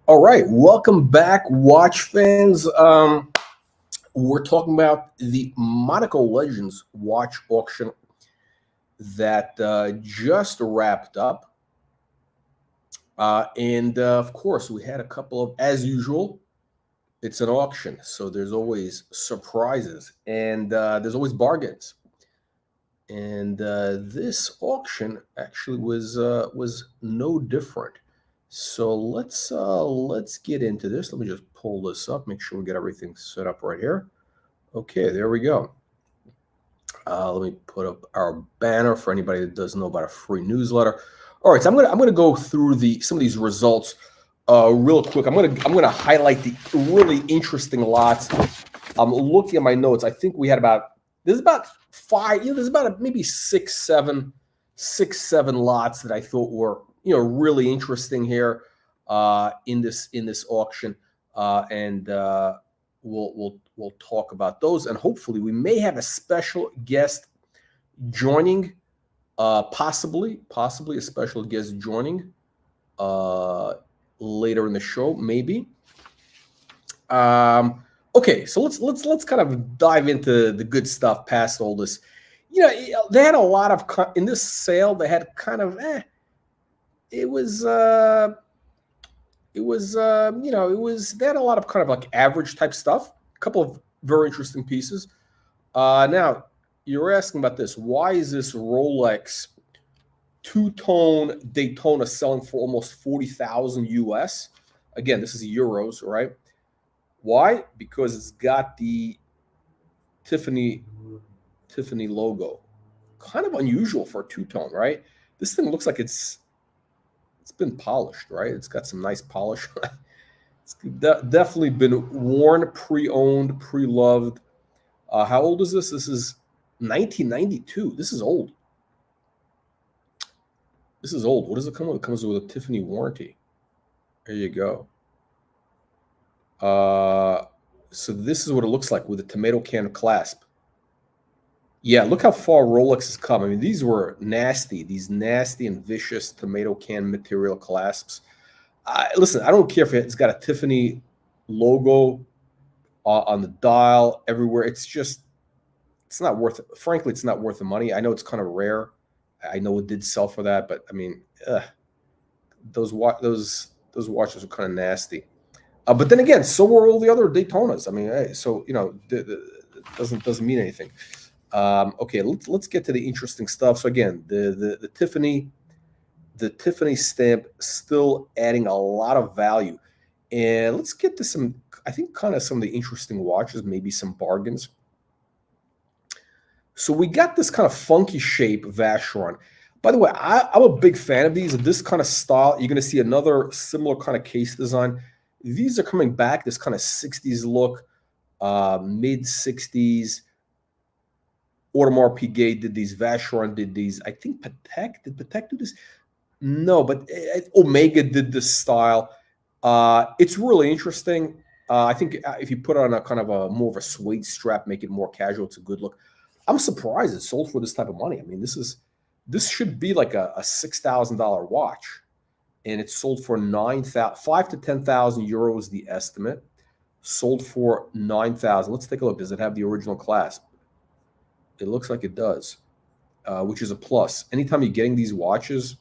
All right, welcome back, watch fans. We're talking about the Monaco Legends watch auction that just wrapped up. Of course, we had a couple of, as usual, it's an auction, so there's always surprises and there's always bargains. And this auction actually was no different. So let's get into this. Let me just pull this up, make sure we get everything set up right here. Okay, there we go. Let me put up our banner for anybody that doesn't know about a free newsletter. All right, so I'm gonna go through some of these results real quick. I'm gonna highlight the really interesting lots. I'm looking at my notes. I think we had there's about five. There's about maybe six, seven lots that I thought were really interesting here in this auction, and we'll talk about those, and hopefully we may have a special guest joining, possibly a special guest joining later in the show, maybe. Okay, so let's kind of dive into the good stuff past all this. They had a lot of in this sale. They had kind of they had a lot of kind of like average type stuff. A couple of very interesting pieces. Now you're asking about this. Why is this Rolex two-tone Daytona selling for almost 40,000 US? Again, this is euros, right? Why? Because it's got the Tiffany logo. Kind of unusual for a two-tone, right? This thing looks like it's been polished, right? It's got some nice polish. It's definitely been worn, pre-owned, pre-loved. How old is this? This is 1992. This is old. This is old. What does it come with? It comes with a Tiffany warranty. There you go. So this is what it looks like with a tomato can clasp. Yeah, look how far Rolex has come. I mean, these were nasty. These nasty and vicious tomato can material clasps. Listen, I don't care if it's got a Tiffany logo on the dial everywhere. It's not worth it. Frankly, it's not worth the money. I know it's kind of rare. I know it did sell for that, but I mean, those watches are kind of nasty. But then again, so were all the other Daytonas. I mean, hey, so it doesn't mean anything. Okay, let's get to the interesting stuff. So again, the Tiffany stamp still adding a lot of value, and let's get to some. I think kind of some of the interesting watches, maybe some bargains. So we got this kind of funky shape Vacheron. By the way, I'm a big fan of these. This kind of style, you're going to see another similar kind of case design. These are coming back, this kind of 60s look, mid 60s. Audemars Piguet did these. Vacheron did these. I think Patek, did Patek do this? No, but Omega did this style. It's really interesting. I think if you put it on a kind of a more of a suede strap, make it more casual, it's a good look. I'm surprised it sold for this type of money. I mean, this should be like a $6,000 watch, and it sold for 5 to 10,000 euros. The estimate sold for 9,000. Let's take a look. Does it have the original clasp? It looks like it does, which is a plus. Anytime you're getting these watches,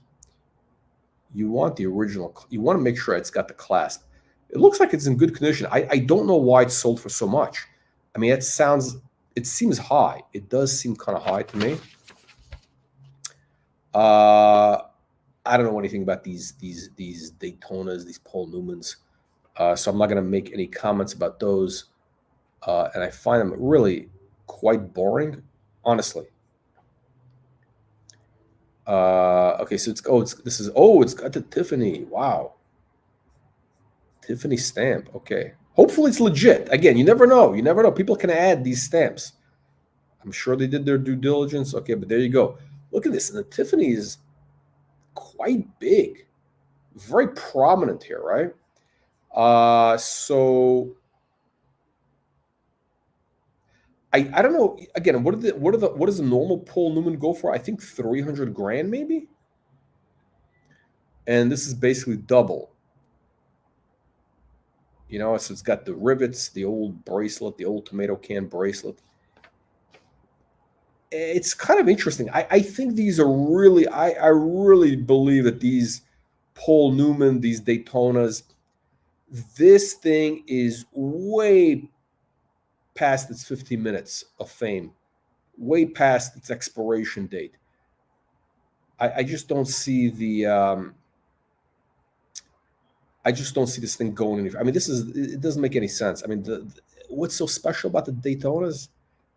you want the original. You want to make sure it's got the clasp. It looks like it's in good condition. I don't know why it's sold for so much. I mean, it seems high. It does seem kind of high to me. I don't know anything about these Daytonas, these Paul Newmans, so I'm not going to make any comments about those. And I find them really quite boring, honestly. Okay, so it's got the Tiffany. Wow. Tiffany stamp. Okay. Hopefully it's legit. Again, you never know. You never know. People can add these stamps. I'm sure they did their due diligence. Okay, but there you go. Look at this. And the Tiffany is quite big. Very prominent here, right? So I don't know. Again, what does the normal Paul Newman go for? I think 300 grand maybe. And this is basically double. You know, so it's got the rivets, the old bracelet, the old tomato can bracelet. It's kind of interesting. I think these are really, I really believe that these Paul Newman, these Daytonas, this thing is way past its 15 minutes of fame, way past its expiration date. I just don't see I just don't see this thing going any. I mean, it doesn't make any sense. I mean, what's so special about the Daytonas,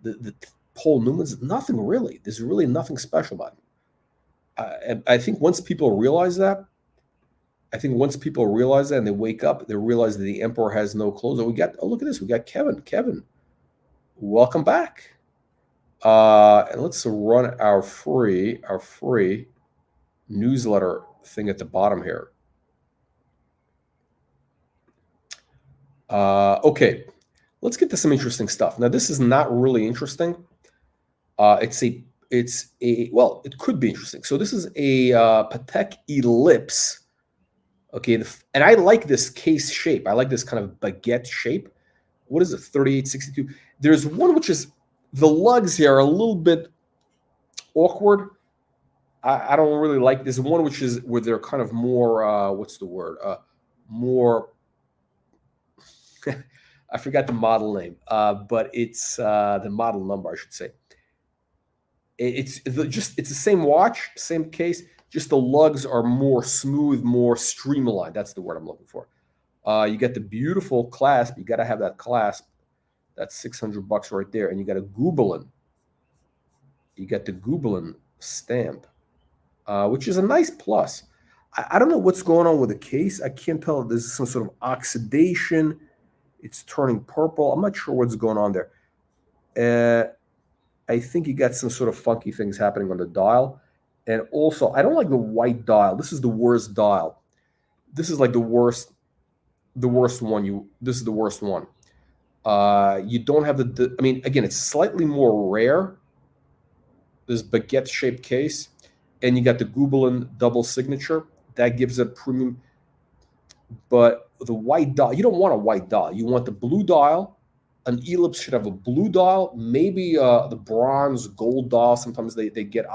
the Paul Newmans? Nothing really. There's really nothing special about them. And I think once people realize that, and they wake up, they realize that the emperor has no clothes. Oh, look at this. We got Kevin. Kevin, welcome back. And let's run our free newsletter thing at the bottom here. Okay, let's get to some interesting stuff. Now, this is not really interesting. Well, it could be interesting. So this is a Patek Ellipse. Okay, and I like this case shape. I like this kind of baguette shape. What is it? 3862. There's one which is, the lugs here are a little bit awkward. I don't really like this one, which is where they're kind of more. What's the word? More. I forgot the model name, but it's the model number, I should say. It's the same watch, same case. Just the lugs are more smooth, more streamlined. That's the word I'm looking for. You get the beautiful clasp. You got to have that clasp. That's $600 right there, and you got a Gobelin. You got the Gobelin stamp, which is a nice plus. I don't know what's going on with the case. I can't tell if there's some sort of oxidation. It's turning purple. I'm not sure what's going on there. I think you got some sort of funky things happening on the dial. And also, I don't like the white dial. This is the worst dial. This is like the worst one. This is the worst one. You don't have I mean, again, it's slightly more rare, this baguette-shaped case. And you got the Gobelin double signature. That gives it premium. But the white dial, you don't want a white dial. You want the blue dial. An Ellipse should have a blue dial, maybe the bronze, gold dial. Sometimes they get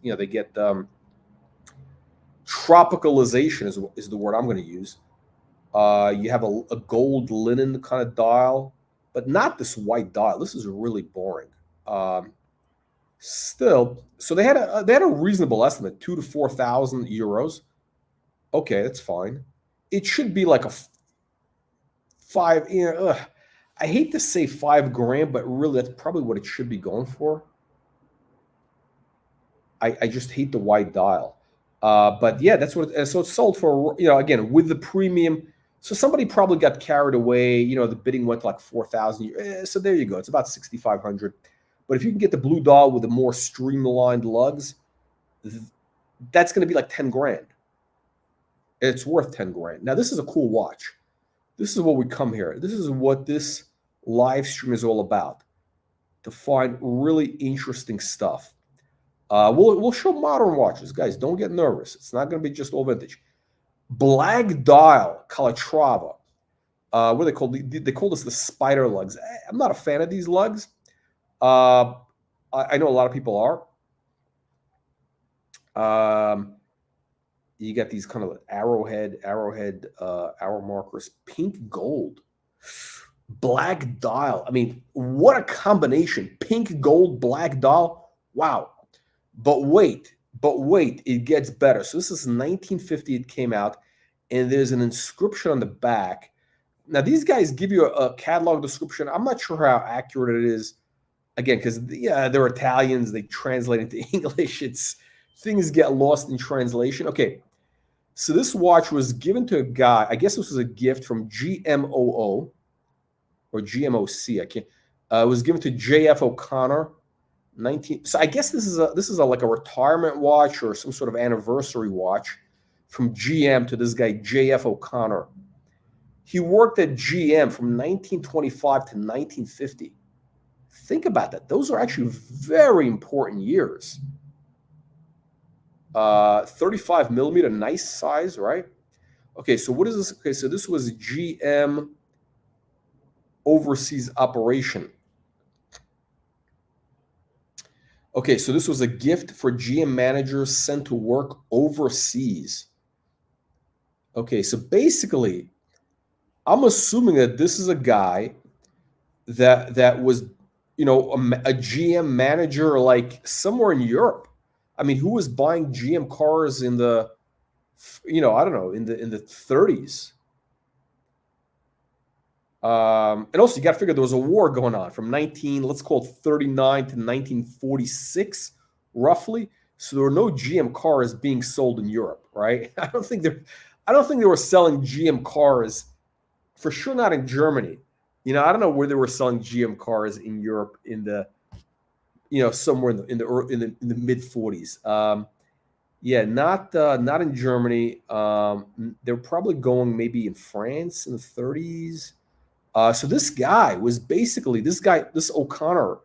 they get tropicalization is the word I'm going to use. You have a gold linen kind of dial, but not this white dial. This is really boring. Still, so they had a reasonable estimate, 2,000 to 4,000 euros. Okay, that's fine. It should be like a five. I hate to say $5,000, but really that's probably what it should be going for. I just hate the white dial. But yeah, that's what so it's sold for, again, with the premium. So somebody probably got carried away, the bidding went to like 4,000. So there you go. It's about 6,500. But if you can get the blue dial with the more streamlined lugs, that's going to be like 10 grand. It's worth 10 grand. Now, this is a cool watch. This is what we come here. This is what this live stream is all about, to find really interesting stuff. We'll show modern watches, guys. Don't get nervous. It's not going to be just all vintage. Black dial Calatrava. What are they called? They call this the spider lugs. I'm not a fan of these lugs. I know a lot of people are. You got these kind of arrowhead arrow markers, pink gold, black dial. I mean, what a combination! Pink gold, black dial. Wow. But wait, it gets better. So this is 1950. It came out, and there's an inscription on the back. Now these guys give you a catalog description. I'm not sure how accurate it is. Again, because they're Italians. They translate into English. Things get lost in translation. Okay. So this watch was given to a guy. I guess this was a gift from GMOO or GMOC. I can't. It was given to JF O'Connor. So I guess this is like a retirement watch or some sort of anniversary watch from GM to this guy JF O'Connor. He worked at GM from 1925 to 1950. Think about that. Those are actually very important years. 35 millimeter, nice size, right? Okay, so what is this? Okay, so this was GM. overseas operation. Okay, so this was a gift for GM managers sent to work overseas. Okay, so basically, I'm assuming that this is a guy that was, a GM manager like somewhere in Europe. I mean, who was buying GM cars in the, I don't know, in the 30s? And also, you got to figure there was a war going on from let's call it 39 to 1946, roughly. So there were no GM cars being sold in Europe, right? I don't think they were selling GM cars, for sure not in Germany. I don't know where they were selling GM cars in Europe in the, somewhere in the mid 40s. Yeah, not in Germany. They're probably going maybe in France in the 30s. So this guy was basically this O'Connor,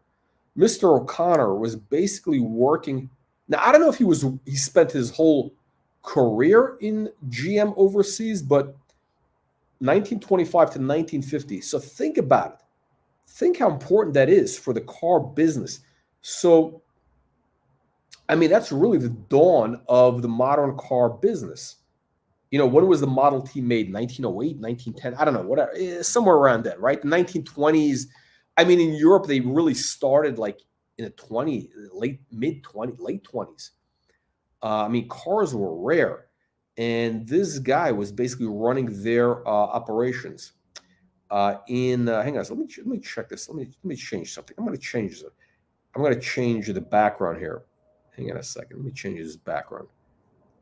Mr. O'Connor was basically working. Now I don't know if he spent his whole career in GM overseas, but 1925 to 1950. So think about it. Think how important that is for the car business. So, I mean, that's really the dawn of the modern car business. When was the Model T made? 1908, 1910? I don't know, whatever, somewhere around then, right? The 1920s. I mean, in Europe, they really started like in the late 20s. I mean, cars were rare. And this guy was basically running their operations. Hang on, so let me check this. Let me change something. I'm going to change the background here. Hang on a second. Let me change this background.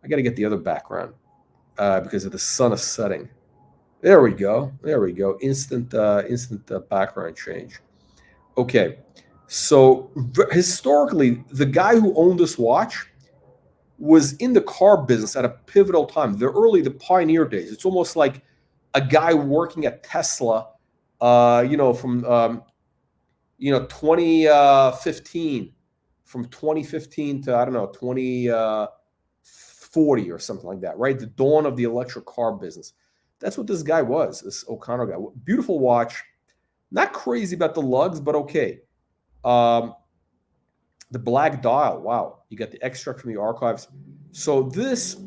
I got to get the other background because the sun is setting. There we go. Instant background change. Okay. So historically, the guy who owned this watch was in the car business at a pivotal time. The pioneer days. It's almost like a guy working at Tesla, from 2015, from 2015 to, I don't know, 2040 or something like that, right? The dawn of the electric car business. That's what this guy was, this O'Connor guy. Beautiful watch. Not crazy about the lugs, but okay. The black dial, wow. You got the extract from the archives. So this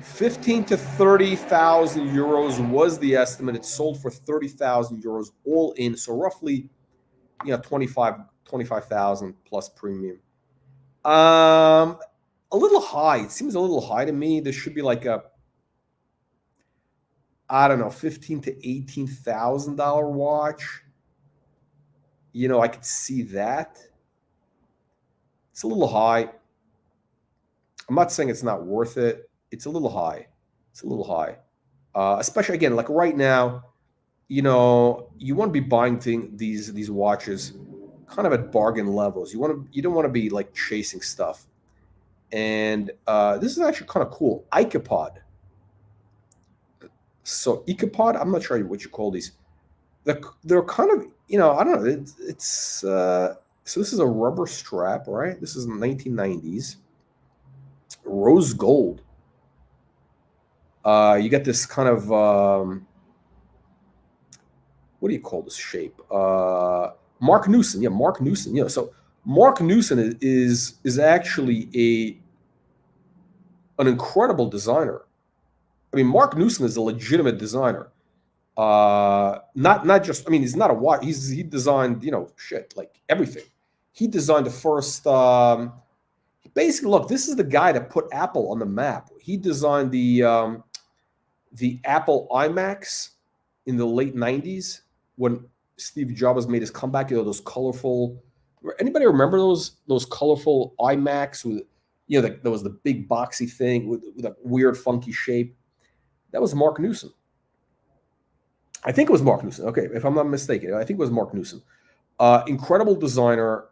15 to 30,000 euros was the estimate. It sold for 30,000 euros all in. So roughly, 25,000 plus premium. A little high. It seems a little high to me. This should be like I don't know, $15,000 to $18,000 watch. I could see that. It's a little high. I'm not saying it's not worth it. It's a little high. Especially, again, like right now, you want to be buying these watches kind of at bargain levels. You don't want to be like chasing stuff. And this is actually kind of cool. Icopod. So Icopod, I'm not sure what you call these. They're kind of, I don't know. So this is a rubber strap, right? This is in the 1990s. Rose gold. You get this kind of, what do you call this shape? Mark Newson. Yeah, Mark Newson. So Mark Newson is actually an incredible designer. I mean, Mark Newson is a legitimate designer. Not just, I mean, he's not a watch. He designed, shit, like everything. He designed the first, basically, look, this is the guy that put Apple on the map. He designed the Apple iMacs in the late 90s when Steve Jobs made his comeback. Those colorful, anybody remember those colorful iMacs with, there was the big boxy thing with a weird funky shape. That was Mark Newson. I think it was Mark Newson. Okay, if I'm not mistaken, I think it was Mark Newson. Incredible designer.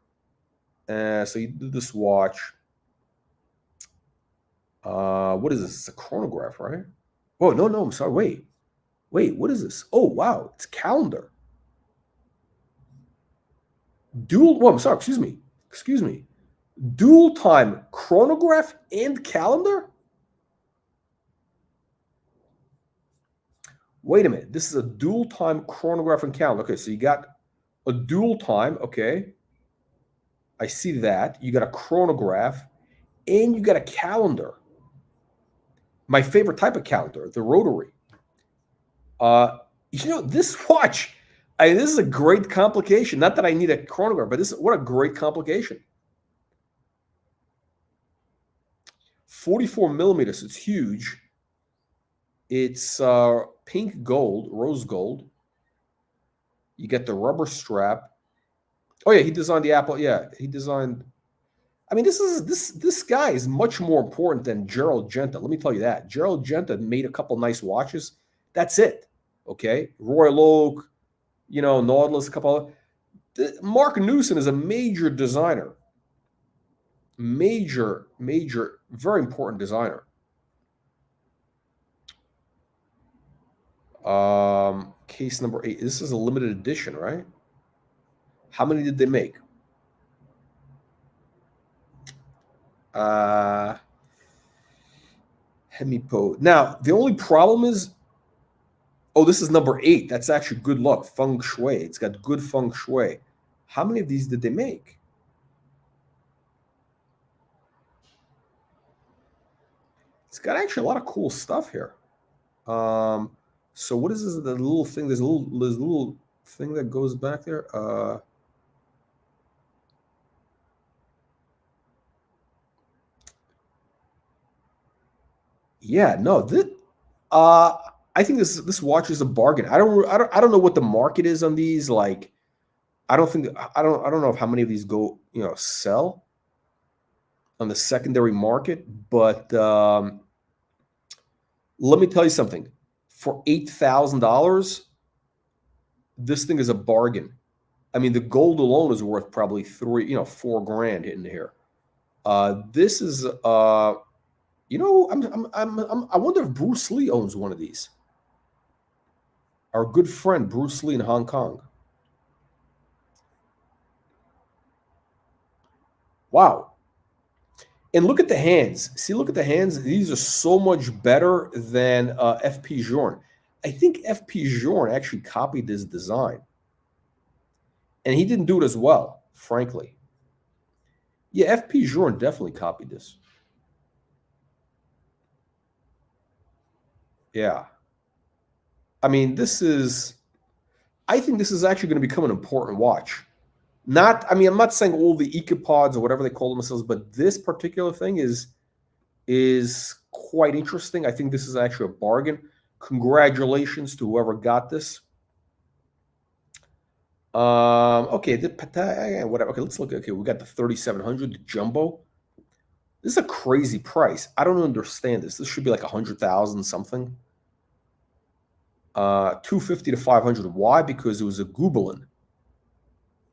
So he did this watch. What is this? It's a chronograph, right? Oh, no, I'm sorry. Wait, what is this? Oh, wow, it's a calendar. I'm sorry, excuse me. Dual time chronograph and calendar? Wait a minute. This is a dual time chronograph and calendar. Okay, so you got a dual time. Okay, I see that. You got a chronograph and you got a calendar. My favorite type of calendar, the rotary. This watch, this is a great complication. Not that I need a chronograph, but what a great complication. 44 millimeters, it's huge. It's pink gold, rose gold. You get the rubber strap. Oh yeah, he designed the Apple. Yeah, he designed. I mean, this guy is much more important than Gerald Genta. Let me tell you that. Gerald Genta made a couple nice watches. That's it. Okay, Royal Oak, Nautilus, a couple. Mark Newson is a major designer. Major, very important designer. Case number 8. This is a limited edition, right? How many did they make? Hemipo. Now, the only problem is, this is number 8. That's actually good luck. Feng Shui. It's got good feng shui. How many of these did they make? It's got actually a lot of cool stuff here. So what is this? The little thing? There's a little thing that goes back there. Yeah, no. I think this watch is a bargain. I don't know what the market is on these. Like, I don't know how many of these go sell on the secondary market. But let me tell you something. For $8,000, this thing is a bargain. I mean, the gold alone is worth probably $4,000 hitting here. This is I wonder if Bruce Lee owns one of these. Our good friend Bruce Lee in Hong Kong. Wow. And look at the hands. See, look at the hands. These are so much better than F.P. Journe. I think F.P. Journe actually copied this design. And he didn't do it as well, frankly. Yeah, F.P. Journe definitely copied this. Yeah. I mean, I think this is actually going to become an important watch. I'm not saying all the equipods or whatever they call themselves, but this particular thing is quite interesting. I think this is actually a bargain. Congratulations to whoever got this. Okay, the Patek, whatever. Okay, let's look. Okay, we got the 3700, the jumbo. This is a crazy price. I don't understand this. This should be like 100,000 something. 250 to 500. Why? Because it was a Gobelin.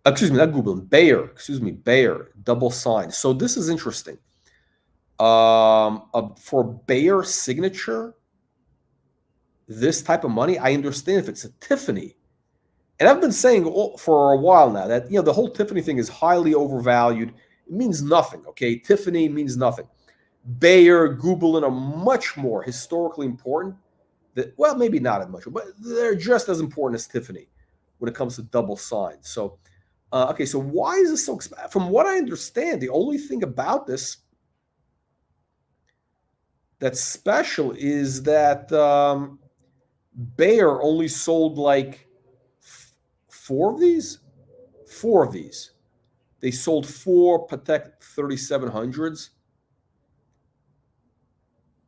Excuse me, not Gobelin. Bayer. Excuse me, Bayer. Double sign. So this is interesting. For Bayer signature, this type of money, I understand if it's a Tiffany. And I've been saying for a while now that the whole Tiffany thing is highly overvalued. It means nothing. Okay, Tiffany means nothing. Bayer, Gobelin are much more historically important. Well, maybe not as much, but they're just as important as Tiffany when it comes to double signs. So, okay, so why is this so expensive? From what I understand, the only thing about this that's special is that Bayer only sold like 4 of these. 4 of these. They sold 4 Patek 3700s,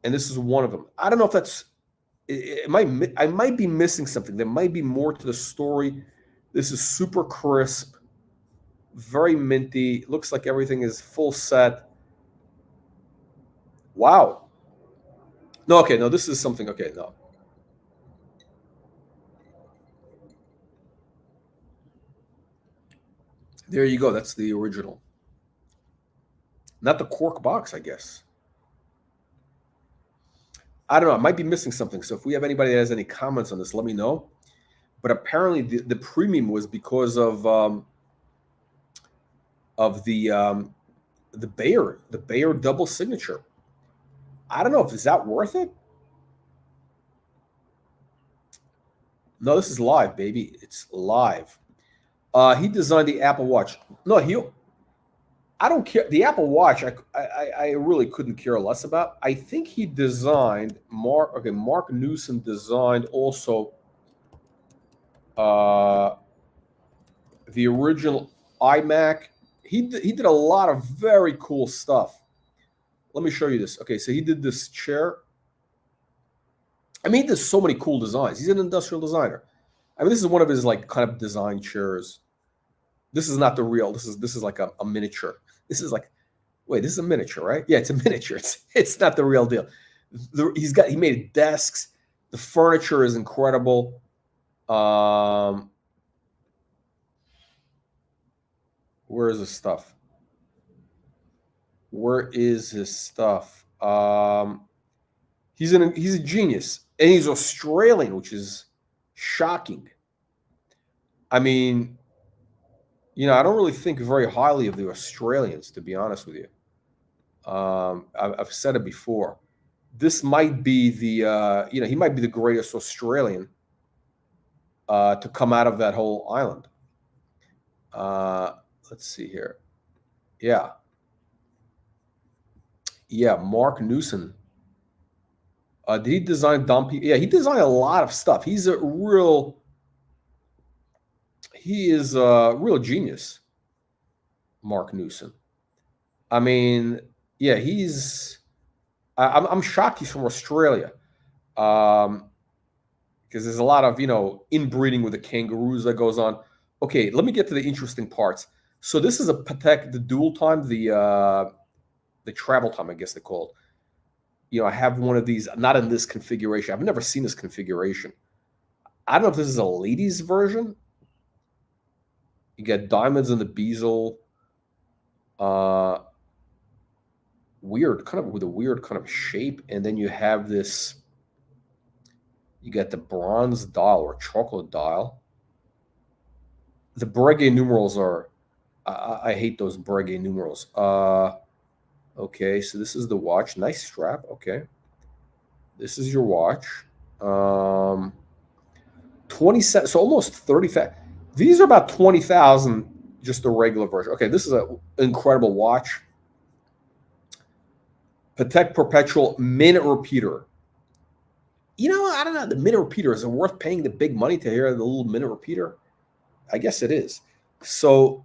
and this is one of them. I don't know if that's. I might be missing something. There might be more to the story. This is super crisp, very minty. Looks like everything is full set. Wow. No, okay, no, this is something. Okay, no. There you go. That's the original. Not the cork box, I guess. I don't know. I might be missing something. So if we have anybody that has any comments on this, let me know. But apparently the premium was because of the Bayer double signature. I don't know if is that worth it. No, this is live, baby. It's live. He designed the Apple Watch. No, I don't care. The Apple Watch, I really couldn't care less about. I think he designed Mark Newson designed also uh, the original iMac. He did a lot of very cool stuff. Let me show you this. Okay, so he did this chair. I mean, he does so many cool designs. He's an industrial designer. I mean, this is one of his like kind of design chairs. This is not the real. This is like a miniature. This is like, wait, this is a miniature, right? Yeah, it's a miniature. It's not the real deal. He made desks. The furniture is incredible. Where is his stuff? Where is his stuff? He's a genius, and he's Australian, which is shocking. I mean, I don't really think very highly of the Australians, to be honest with you. I've said it before. This might be he might be the greatest Australian to come out of that whole island. Let's see here. Yeah. Yeah, Mark Newson. Did he design Dumpy? Yeah, he designed a lot of stuff. He is a real genius, Mark Newson. I mean, yeah, I'm shocked he's from Australia. Because there's a lot of, inbreeding with the kangaroos that goes on. Okay, let me get to the interesting parts. So this is a Patek, the dual time, the travel time, I guess they call it. I have one of these, not in this configuration. I've never seen this configuration. I don't know if this is a ladies version. You get diamonds in the bezel. Weird, kind of with a weird kind of shape. And then you have this, you get the bronze dial or chocolate dial. The Breguet numerals are, I hate those Breguet numerals. Okay, so this is the watch. Nice strap. Okay. This is your watch. 27, so almost 30,000. These are about 20,000, just the regular version. Okay, this is an incredible watch. Patek Perpetual minute repeater. I don't know. The minute repeater, is it worth paying the big money to hear the little minute repeater? I guess it is. So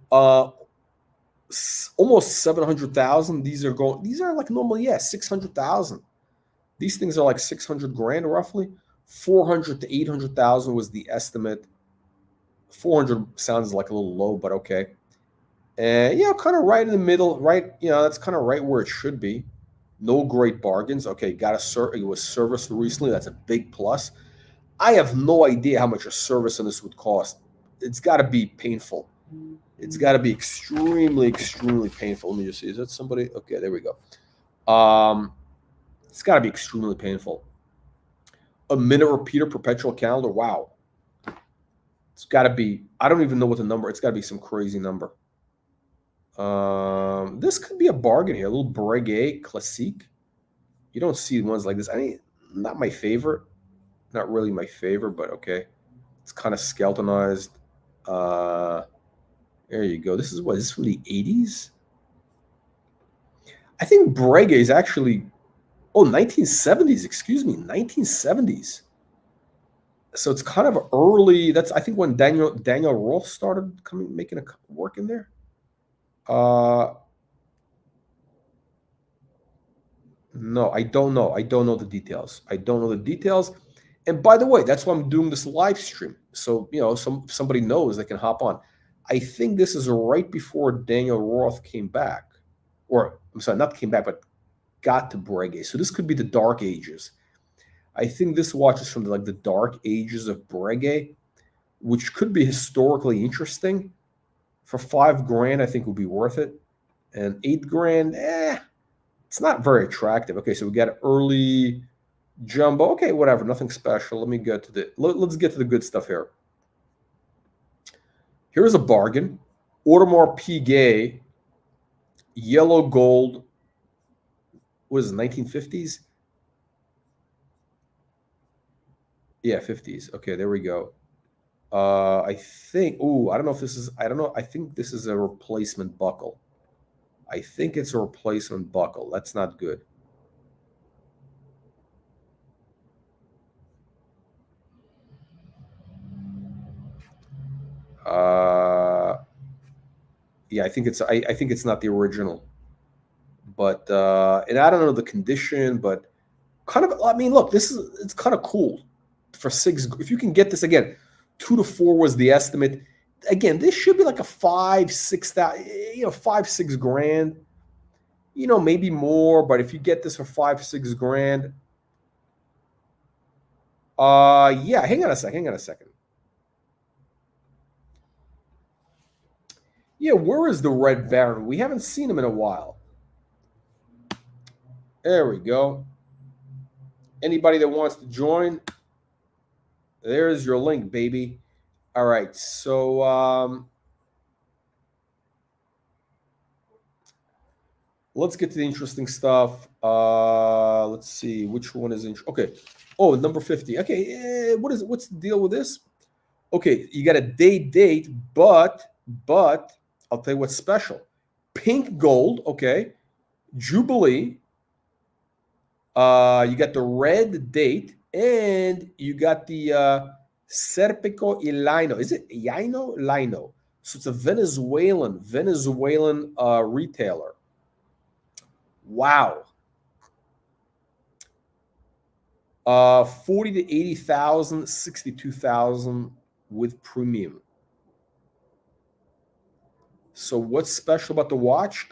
almost 700,000. These are like normally, 600,000. These things are like 600 grand roughly. 400 to 800,000 was the estimate. 400 sounds like a little low, but okay. And kind of right in the middle, right? That's kind of right where it should be. No great bargains. Okay, it was serviced recently. That's a big plus. I have no idea how much a service on this would cost. It's got to be painful. It's got to be extremely, extremely painful. Let me just see. Is that somebody? Okay, there we go. It's got to be extremely painful. A minute repeater perpetual calendar. Wow. It's got to be, I don't even know what the number, it's got to be some crazy number. This could be a bargain here. A little Breguet Classique. You don't see ones like this. I mean, not my favorite. Not really my favorite, but okay. It's kind of skeletonized. There you go. This is from the 80s? I think Breguet is actually, 1970s, excuse me, 1970s. So it's kind of early. That's, I think, when Daniel Roth started making a work in there. No, I don't know. I don't know the details. And by the way, that's why I'm doing this live stream. So, somebody knows they can hop on. I think this is right before Daniel Roth came back. Or, I'm sorry, not came back, but got to Breguet. So this could be the dark ages. I think this watch is from the dark ages of Breguet, which could be historically interesting. For $5,000, I think would be worth it. And $8,000, it's not very attractive. Okay, so we got early jumbo. Okay, whatever, nothing special. Let me get to let's get to the good stuff here. Here's a bargain. Audemars Piguet, yellow gold. What is it, 1950s? Yeah, 50s. Okay, there we go. I think. Ooh, I don't know if this is. I don't know. I think this is a replacement buckle. I think it's a replacement buckle. That's not good. Uh, yeah, I think it's. I think it's not the original. But and I don't know the condition, but kind of. I mean, look, this is. It's kind of cool for six. If you can get this again, 2 to 4 was the estimate. Again, this should be like a 5, 6 thousand. 5, 6 grand. Maybe more. But if you get this for 5, 6 grand, yeah. Hang on a second. Hang on a second. Yeah, where is the Red Baron? We haven't seen him in a while. There we go. Anybody that wants to join, there's your link, baby. All right, so let's get to the interesting stuff. Let's see which one is okay. Oh, number 50. Okay, what's the deal with this? Okay, you got a date, but I'll tell you what's special. Pink gold, okay. Jubilee. You got the red date, and you got the Serpico y Lino. Is it Lino? Lino. So it's a Venezuelan retailer. Wow. 40 to 80,000, 62,000 with premium. So what's special about the watch?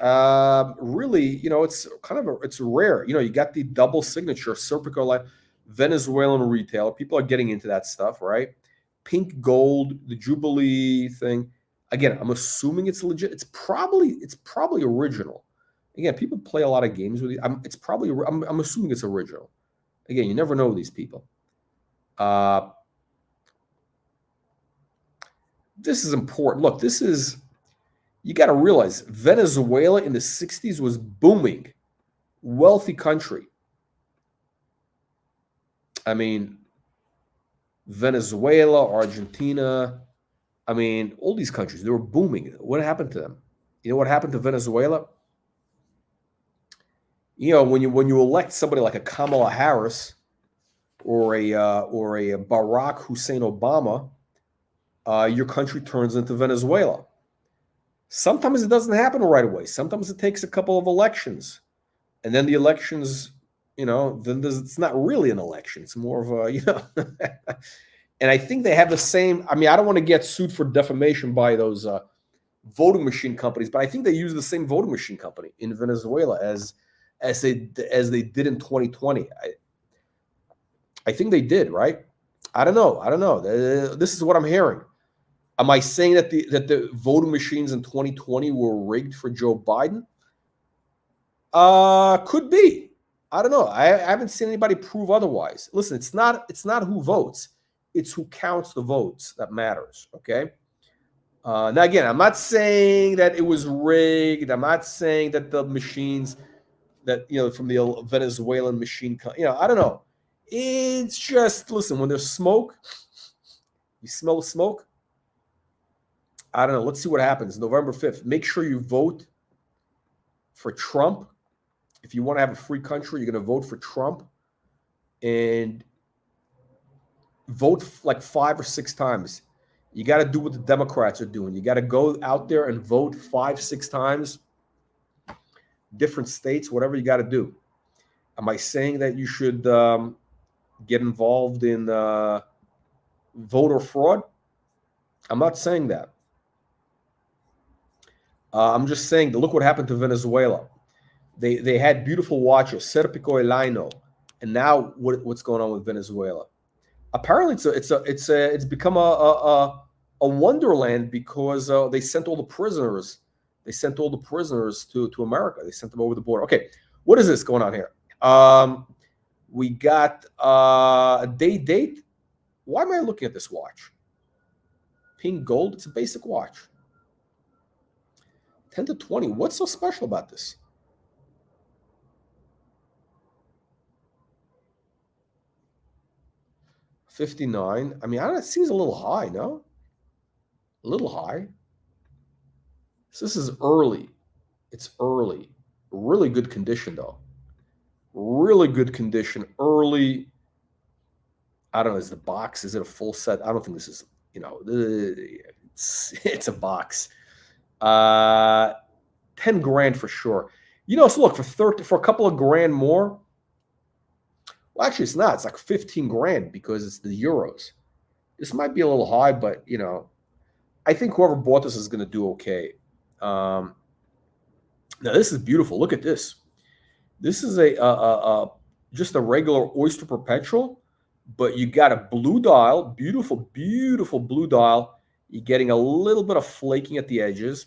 Really, it's kind of it's rare. You got the double signature Serpico, like Venezuelan retailer. People are getting into that stuff, right? Pink gold, the Jubilee thing. Again, I'm assuming it's legit. It's probably original. Again, people play a lot of games with it. I'm assuming it's original. Again, you never know with these people. This is important. Look, you got to realize Venezuela in the 60s was booming, wealthy country. I mean, Venezuela, Argentina, I mean, all these countries, they were booming. What happened to them? You know what happened to Venezuela? When you elect somebody like a Kamala Harris or a Barack Hussein Obama, your country turns into Venezuela. Sometimes it doesn't happen right away. Sometimes it takes a couple of elections, and then the elections, then it's not really an election. It's more of a, and I think they have the same. I mean, I don't want to get sued for defamation by those voting machine companies, but I think they use the same voting machine company in Venezuela as they did in 2020. I think they did, right? I don't know. This is what I'm hearing. Am I saying that the voting machines in 2020 were rigged for Joe Biden? Could be. I don't know. I haven't seen anybody prove otherwise. Listen, it's not who votes; it's who counts the votes that matters. Okay. Now again, I'm not saying that it was rigged. I'm not saying that the machines that from the Venezuelan machine, I don't know. It's just listen. When there's smoke, you smell the smoke. I don't know. Let's see what happens. November 5th. Make sure you vote for Trump. If you want to have a free country, you're going to vote for Trump and vote like 5 or 6 times. You got to do what the Democrats are doing. You got to go out there and vote 5, 6 times, different states, whatever you got to do. Am I saying that you should get involved in voter fraud? I'm not saying that. I'm just saying that look what happened to Venezuela. They had beautiful watches, Serpico y Lino, and now what's going on with Venezuela? Apparently, it's become a wonderland because they sent all the prisoners. They sent all the prisoners to America. They sent them over the border. Okay, what is this going on here? We got a date. Why am I looking at this watch? Pink gold. It's a basic watch. 10 to 20. What's so special about this? $59. I mean, it seems a little high, no? A little high. So this is early. It's early. Really good condition, though. Really good condition. Early. I don't know. Is the box? Is it a full set? I don't think this is. It's a box. 10 grand for sure. So look, for a couple of grand more. Well, actually, it's not. It's like 15 grand because it's the euros. This might be a little high, but I think whoever bought this is going to do okay. Now this is beautiful. Look at this. This is just a regular Oyster Perpetual, but you got a blue dial, beautiful, beautiful blue dial. You're getting a little bit of flaking at the edges.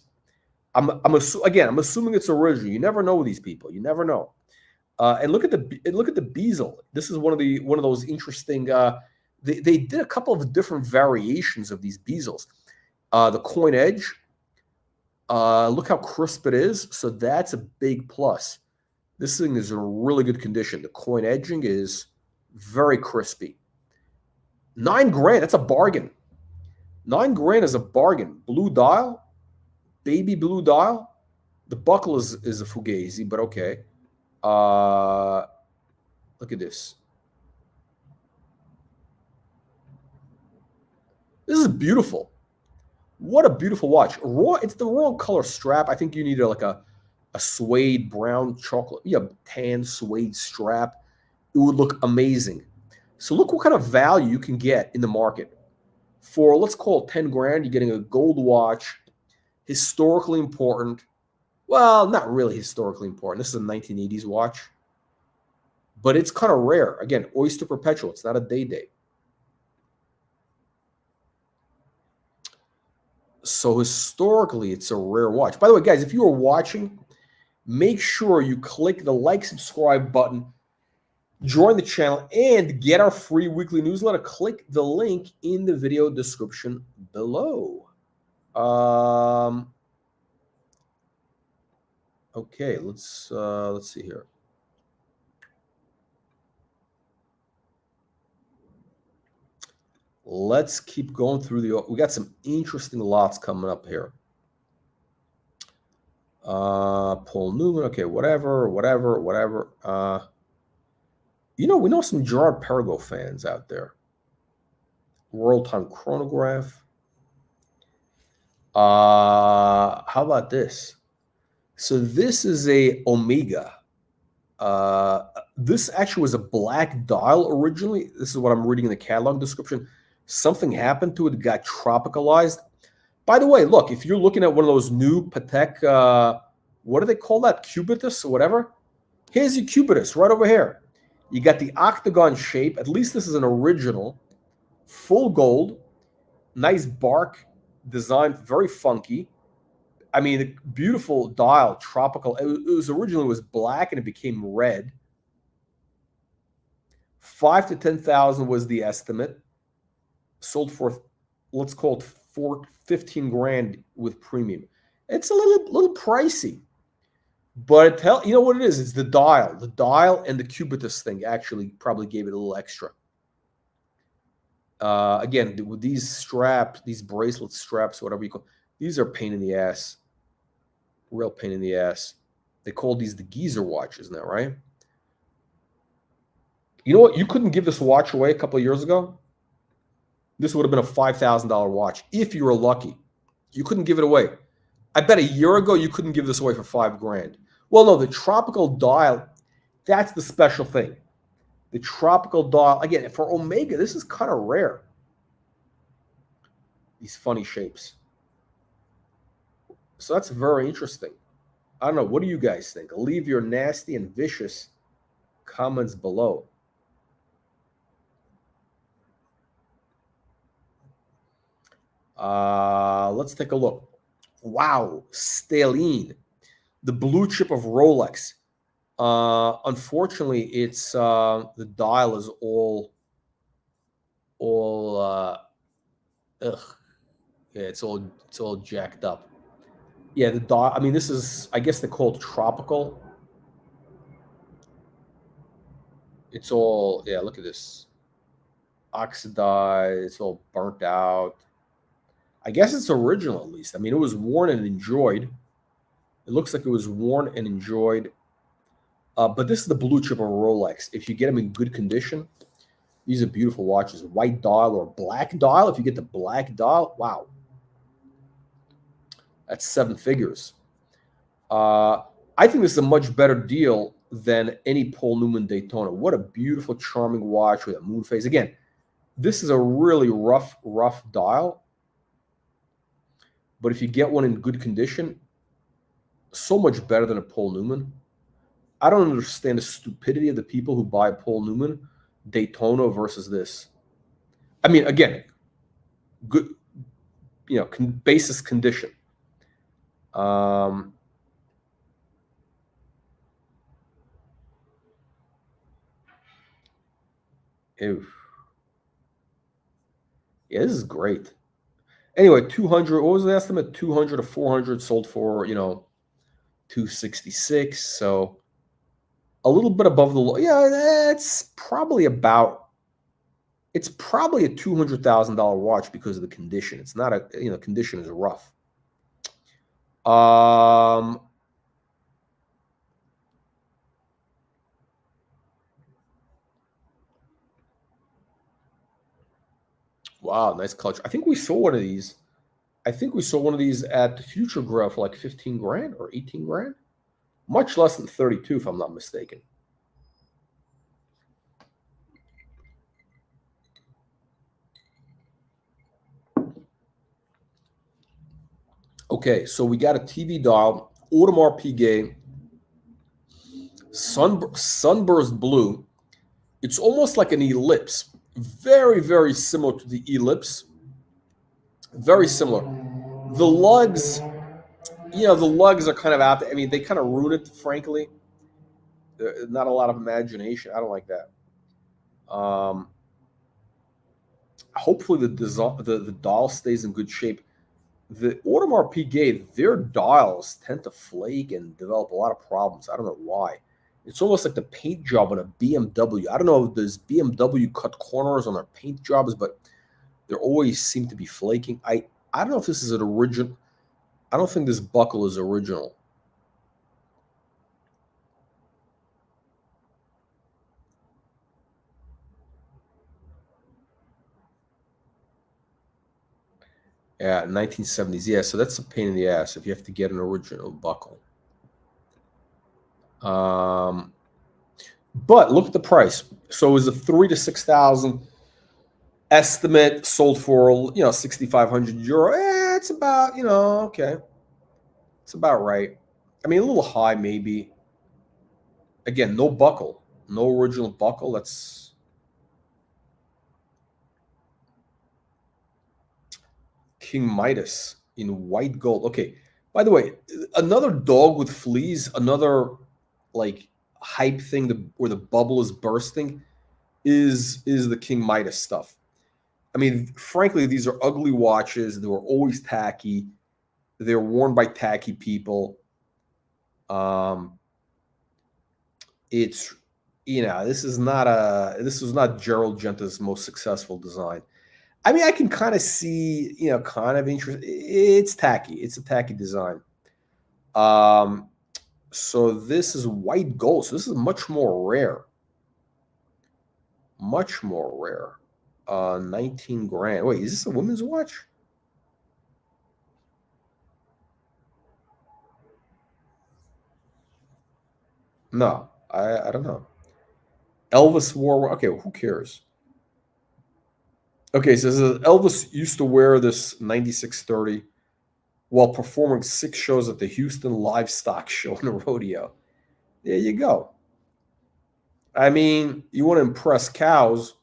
I'm assuming it's original. You never know with these people. You never know. And look at the bezel. This is one of those interesting. They did a couple of different variations of these bezels. The coin edge. Look how crisp it is. So that's a big plus. This thing is in really good condition. The coin edging is very crispy. 9 grand. That's a bargain. 9 grand is a bargain. Blue dial, baby blue dial. The buckle is a fugazi, but okay. Look at this. This is beautiful. What a beautiful watch. It's the wrong color strap. I think you need a suede brown chocolate, tan suede strap. It would look amazing. So look what kind of value you can get in the market. For, let's call it 10 grand, you're getting a gold watch, historically important. Well, not really historically important. This is a 1980s watch. But it's kind of rare. Again, Oyster Perpetual. It's not a day-day. So historically, it's a rare watch. By the way, guys, if you are watching, make sure you click the like, subscribe button, join the channel, and get our free weekly newsletter. Click the link in the video description below. Okay, let's see here. Let's keep going through we got some interesting lots coming up here. Paul Newman, okay, whatever. We know some Gerard Perregaux fans out there. World Time Chronograph. How about this? So this is a Omega. This actually was a black dial originally. This is what I'm reading in the catalog description. Something happened to it. It got tropicalized. By the way, look, if you're looking at one of those new Patek, what do they call that? Cubitus or whatever? Here's your Cubitus right over here. You got the octagon shape. At least this is an original. Full gold. Nice bark design. Very funky. I mean, beautiful dial. Tropical. It was originally black and it became red. 5 to 10,000 was the estimate. Sold for, let's call it 15 grand with premium. It's a little pricey, but you know what it is? It's the dial. The dial and the Cubitus thing actually probably gave it a little extra. Again, with these straps, these bracelet straps, whatever you call, these are pain in the ass. Real pain in the ass. They call these the geezer watches now, right? You know what? You couldn't give this watch away a couple of years ago. This would have been a $5,000 watch if you were lucky. You couldn't give it away. I bet a year ago you couldn't give this away for 5 grand. Well, no, the tropical dial, that's the special thing. The tropical dial, again, for Omega, this is kind of rare. These funny shapes. So that's very interesting. I don't know. What do you guys think? Leave your nasty and vicious comments below. Let's take a look. Wow, Stelline, the blue chip of Rolex. Unfortunately, it's the dial is all yeah, it's all jacked up. Yeah, the dial. I mean, this is, I guess they call it tropical. It's all, yeah. Look at this, oxidized. It's all burnt out. I guess it's original at least. I mean, it was worn and enjoyed. It looks like it was worn and enjoyed. But this is the blue chip of Rolex. If you get them in good condition, these are beautiful watches. White dial or black dial. If you get the black dial, wow. That's 7 figures. I think this is a much better deal than any Paul Newman Daytona. What a beautiful, charming watch with a moon phase. Again, this is a really rough dial. But if you get one in good condition, so much better than a Paul Newman. I don't understand the stupidity of the people who buy Paul Newman Daytona versus this. I mean, again, good, basis condition. Ew. Yeah, this is great. Anyway, 200. What was the estimate? 200 to 400 sold for 266. So a little bit above the low. Yeah, it's probably a $200,000 watch because of the condition. It's not a condition is rough. Wow, nice clutch. I think we saw one of these. I think we saw one of these at the Future Grill for like 15 grand or 18 grand. Much less than 32, if I'm not mistaken. Okay, so we got a TV dial, Audemars Piguet, sunburst blue. It's almost like an ellipse. Very, very similar to the ellipse. Very similar. The lugs, the lugs are kind of out there. I mean, they kind of ruin it, frankly. Not a lot of imagination. I don't like that. Hopefully the dial stays in good shape. The Audemars Piguet, their dials tend to flake and develop a lot of problems. I don't know why. It's almost like the paint job on a BMW. I don't know if there's BMW cut corners on their paint jobs, but they always seem to be flaking. I don't know if this is an original. I don't think this buckle is original. Yeah, 1970s. Yeah, so that's a pain in the ass if you have to get an original buckle. But look at the price. So it was a 3,000 to 6,000 estimate, sold for 6,500 euro. It's about okay. It's about right. I mean, a little high maybe. Again, no buckle, no original buckle. That's King Midas in white gold. Okay. By the way, another dog with fleas, another like hype thing where the bubble is bursting is the King Midas stuff. I mean, frankly, these are ugly watches. They were always tacky. They're worn by tacky people. It's this is not Gerald Genta's most successful design. I mean, I can kind of see, kind of interest. It's tacky. It's a tacky design. So this is white gold. So this is much more rare. Much more rare. 19 grand. Wait, is this a women's watch? No, I don't know. Elvis wore. Okay, who cares? Okay, so Elvis used to wear this 9630 while performing 6 shows at the Houston Livestock Show in a rodeo. There you go. I mean, you want to impress cows,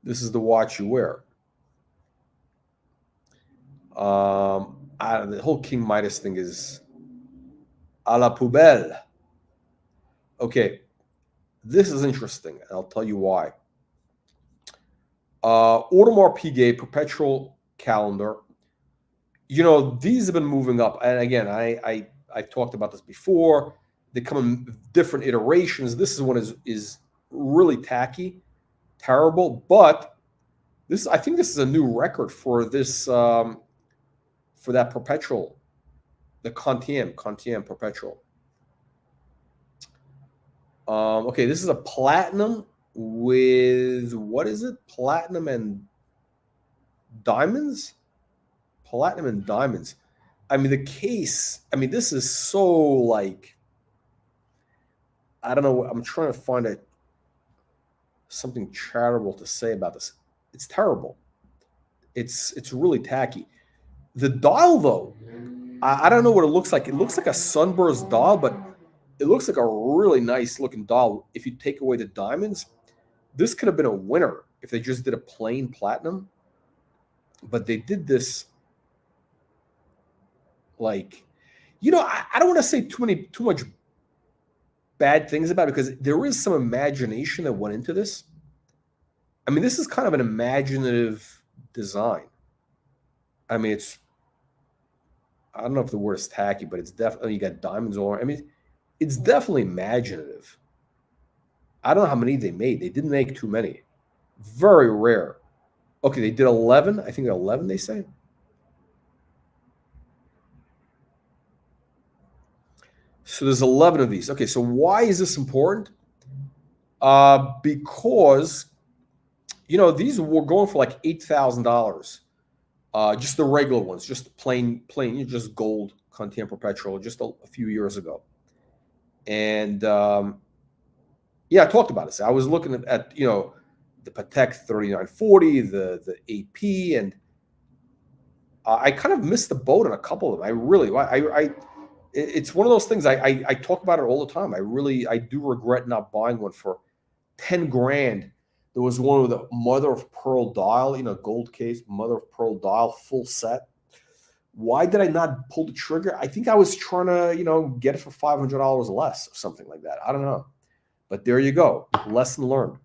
this is the watch you wear. The whole King Midas thing is à la poubelle. Okay, this is interesting. I'll tell you why. Audemars Piguet perpetual calendar. These have been moving up, and again, I talked about this before. They come in different iterations. This is one is really tacky, terrible, but I think this is a new record for this for that perpetual, the Contiam perpetual. Okay, this is a platinum with, what is it? Platinum and diamonds? Platinum and diamonds. I mean, the case, I mean, this is so like, I don't know. I'm trying to find something charitable to say about this. It's terrible. It's really tacky. The dial, though, I don't know what it looks like. It looks like a sunburst dial, but it looks like a really nice looking dial. If you take away the diamonds, this could have been a winner if they just did a plain platinum. But they did this, like, I don't want to say too much bad things about it, because there is some imagination that went into this. I mean, this is kind of an imaginative design. I mean, I don't know if the word is tacky, but it's definitely, you got diamonds all around. I mean, it's definitely imaginative. I don't know how many they made. They didn't make too many. Very rare. Okay, they did 11. I think 11, they say. So there's 11 of these. Okay, so why is this important? Because, these were going for like $8,000. Just the regular ones, just plain, just gold Contiam perpetual, just a few years ago. And yeah, I talked about this. I was looking at the Patek 3940, the AP, and I kind of missed the boat on a couple of them. I really, it's one of those things. I talk about it all the time. I do regret not buying one for 10 grand. There was one with a mother of pearl dial, gold case, mother of pearl dial, full set. Why did I not pull the trigger? I think I was trying to, get it for $500 less or something like that. I don't know. But there you go. Lesson learned.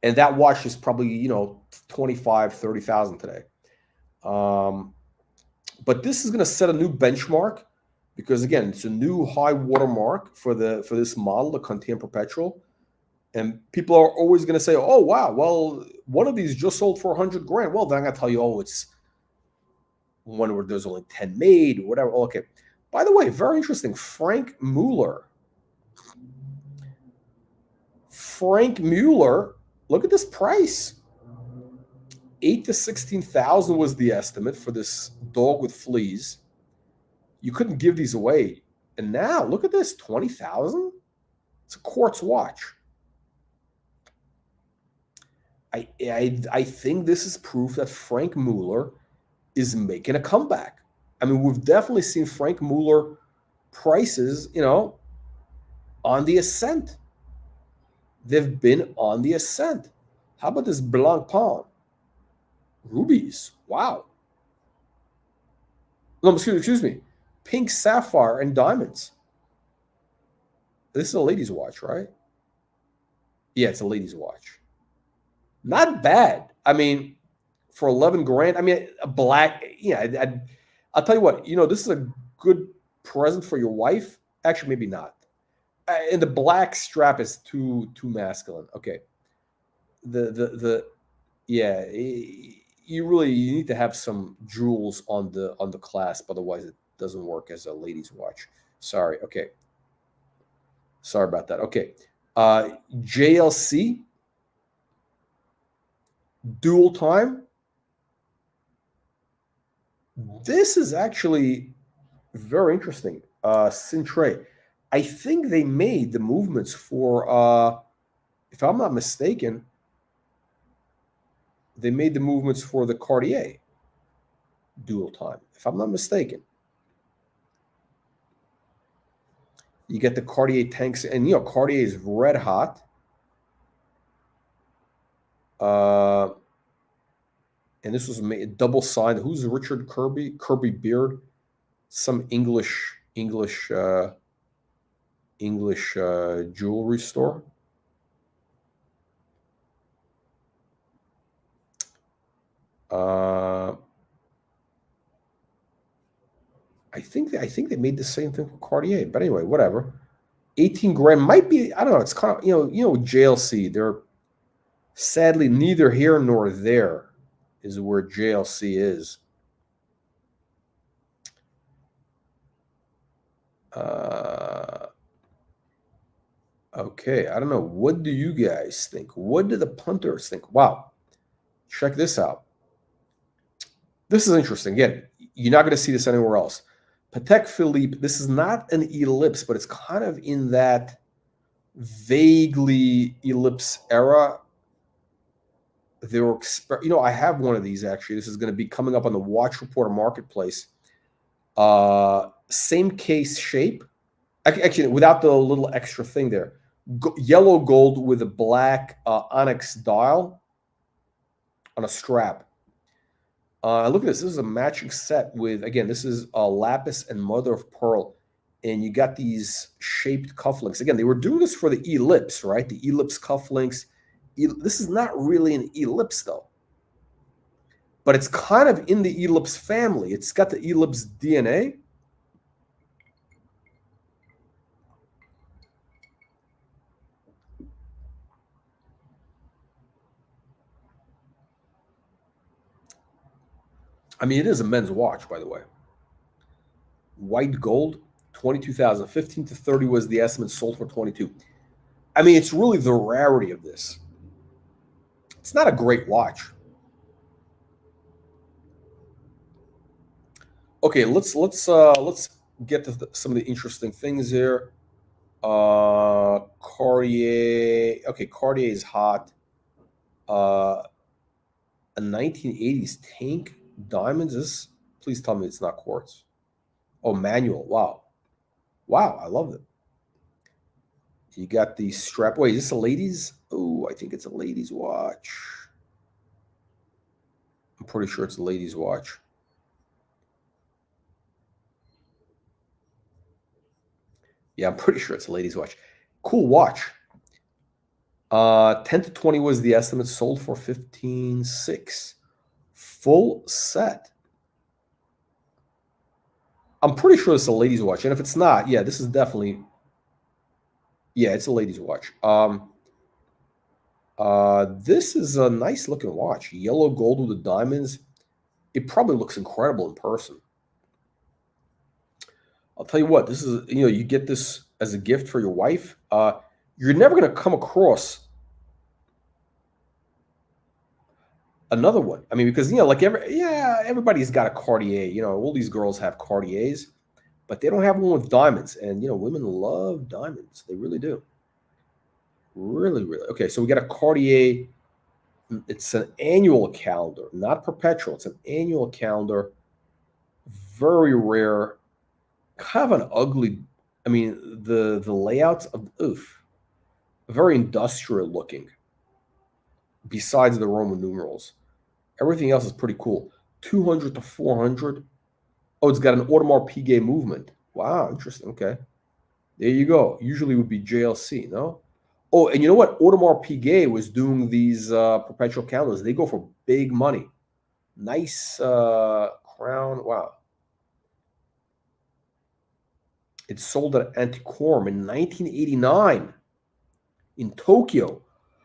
And that watch is probably, 25, 30,000 today. But this is going to set a new benchmark, because again, it's a new high water mark for this model, the Contiam Perpetual. And people are always going to say, oh, wow, well, one of these just sold for 100 grand. Well, then I'm going to tell you, oh, it's one where there's only 10 made, or whatever. Okay. By the way, very interesting. Frank Mueller, look at this price. 8 to 16,000 was the estimate for this dog with fleas. You couldn't give these away. And now, look at this, 20,000? It's a quartz watch. I think this is proof that Frank Mueller is making a comeback. I mean, we've definitely seen Frank Mueller prices, on the ascent. They've been on the ascent. How about this Blanc Palm? Rubies. Wow. No, excuse me. Pink sapphire and diamonds. This is a lady's watch, right? Yeah, it's a lady's watch. Not bad. I mean, for 11 grand, I mean, a black, I'll tell you what, this is a good present for your wife. Actually, maybe not. And the black strap is too masculine. Okay. Yeah, you need to have some jewels on the clasp, otherwise it doesn't work as a lady's watch. Sorry. Okay. Sorry about that. Okay. JLC, dual time. This is actually very interesting. Cintre. I think they made the movements for, if I'm not mistaken, they made the movements for the Cartier dual time, if I'm not mistaken. You get the Cartier tanks, and Cartier is red hot. And this was made double signed. Who's Richard Kirby? Kirby Beard, some English jewelry store. I think they made the same thing for Cartier, but anyway, whatever. 18 grand might be. I don't know. It's kind of JLC. Sadly, neither here nor there is where JLC is. Okay, I don't know. What do you guys think? What do the punters think? Wow, check this out. This is interesting. Again, you're not going to see this anywhere else. Patek Philippe, this is not an ellipse, but it's kind of in that vaguely ellipse era. They were, I have one of these actually. This is going to be coming up on the Watch Reporter Marketplace. Same case shape. Actually, without the little extra thing there. Yellow gold with a black onyx dial on a strap. Look at this. This is a matching set with, again, this is lapis and mother of pearl. And you got these shaped cufflinks. Again, they were doing this for the ellipse, right? The ellipse cufflinks. This is not really an ellipse, though. But it's kind of in the ellipse family. It's got the ellipse DNA. I mean, it is a men's watch, by the way. White gold, 22,000. 15 to 30 was the estimate, sold for 22. I mean, it's really the rarity of this. It's not a great watch. Okay, let's get to some of the interesting things here. Cartier. Okay, Cartier is hot. A 1980s tank diamonds. Please tell me it's not quartz. Oh, manual. Wow. Wow, I love it. You got the strap. Wait, is this a ladies? Oh, I think it's a ladies' watch. I'm pretty sure it's a ladies' watch. Yeah, I'm pretty sure it's a ladies' watch. Cool watch. 10 to 20 was the estimate, sold for 15.6. Full set. I'm pretty sure it's a ladies' watch. And if it's not, yeah, this is definitely, yeah, it's a ladies' watch. This is a nice looking watch. Yellow gold with the diamonds. It probably looks incredible in person. I'll tell you what, this is, you get this as a gift for your wife. You're never going to come across another one. I mean, because, like everybody's got a Cartier. All these girls have Cartiers, but they don't have one with diamonds. And, women love diamonds. They really do. Really, really. Okay, so we got a Cartier. It's an annual calendar, not perpetual. It's an annual calendar. Very rare. Kind of an ugly, I mean, the layouts of, very industrial looking. Besides the Roman numerals. Everything else is pretty cool. 200 to 400. Oh, it's got an Audemars Piguet movement. Wow, interesting. Okay. There you go. Usually it would be JLC, no? Oh, and you know what? Audemars Piguet was doing these perpetual calendars. They go for big money. Nice crown. Wow. It sold at Antiquorum in 1989 in Tokyo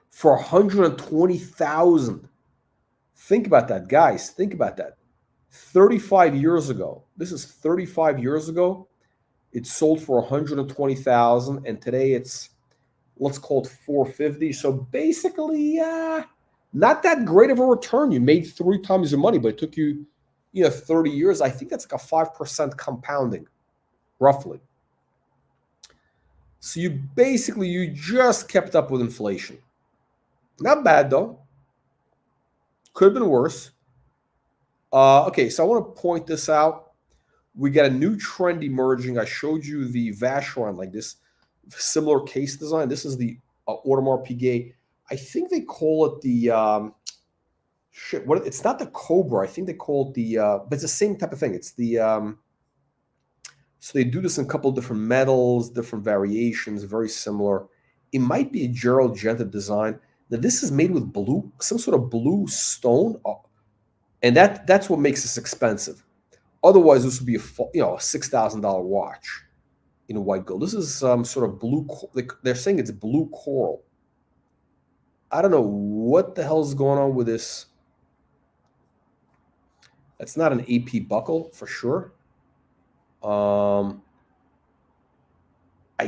for 120,000. Think about that, guys. Think about that. 35 years ago. This is 35 years ago. It sold for 120,000, and today it's, let's call it 450. So basically, not that great of a return. You made 3 times your money, but it took you, 30 years. I think that's like a 5% compounding, roughly. So you just kept up with inflation. Not bad, though. Could have been worse. Okay, so I want to point this out. We got a new trend emerging. I showed you the Vacheron, like this similar case design. This is the Audemars Piguet. I think they call it the it's not the Cobra. I think they call it the but it's the same type of thing. It's the so they do this in a couple of different metals, different variations, very similar. It might be a Gerald Genta design. Now this is made with blue, some sort of blue stone, and that's what makes this expensive. Otherwise, this would be a $6,000 watch in white gold. This is some sort of blue. They're saying it's blue coral. I don't know what the hell's going on with this. That's not an AP buckle for sure. I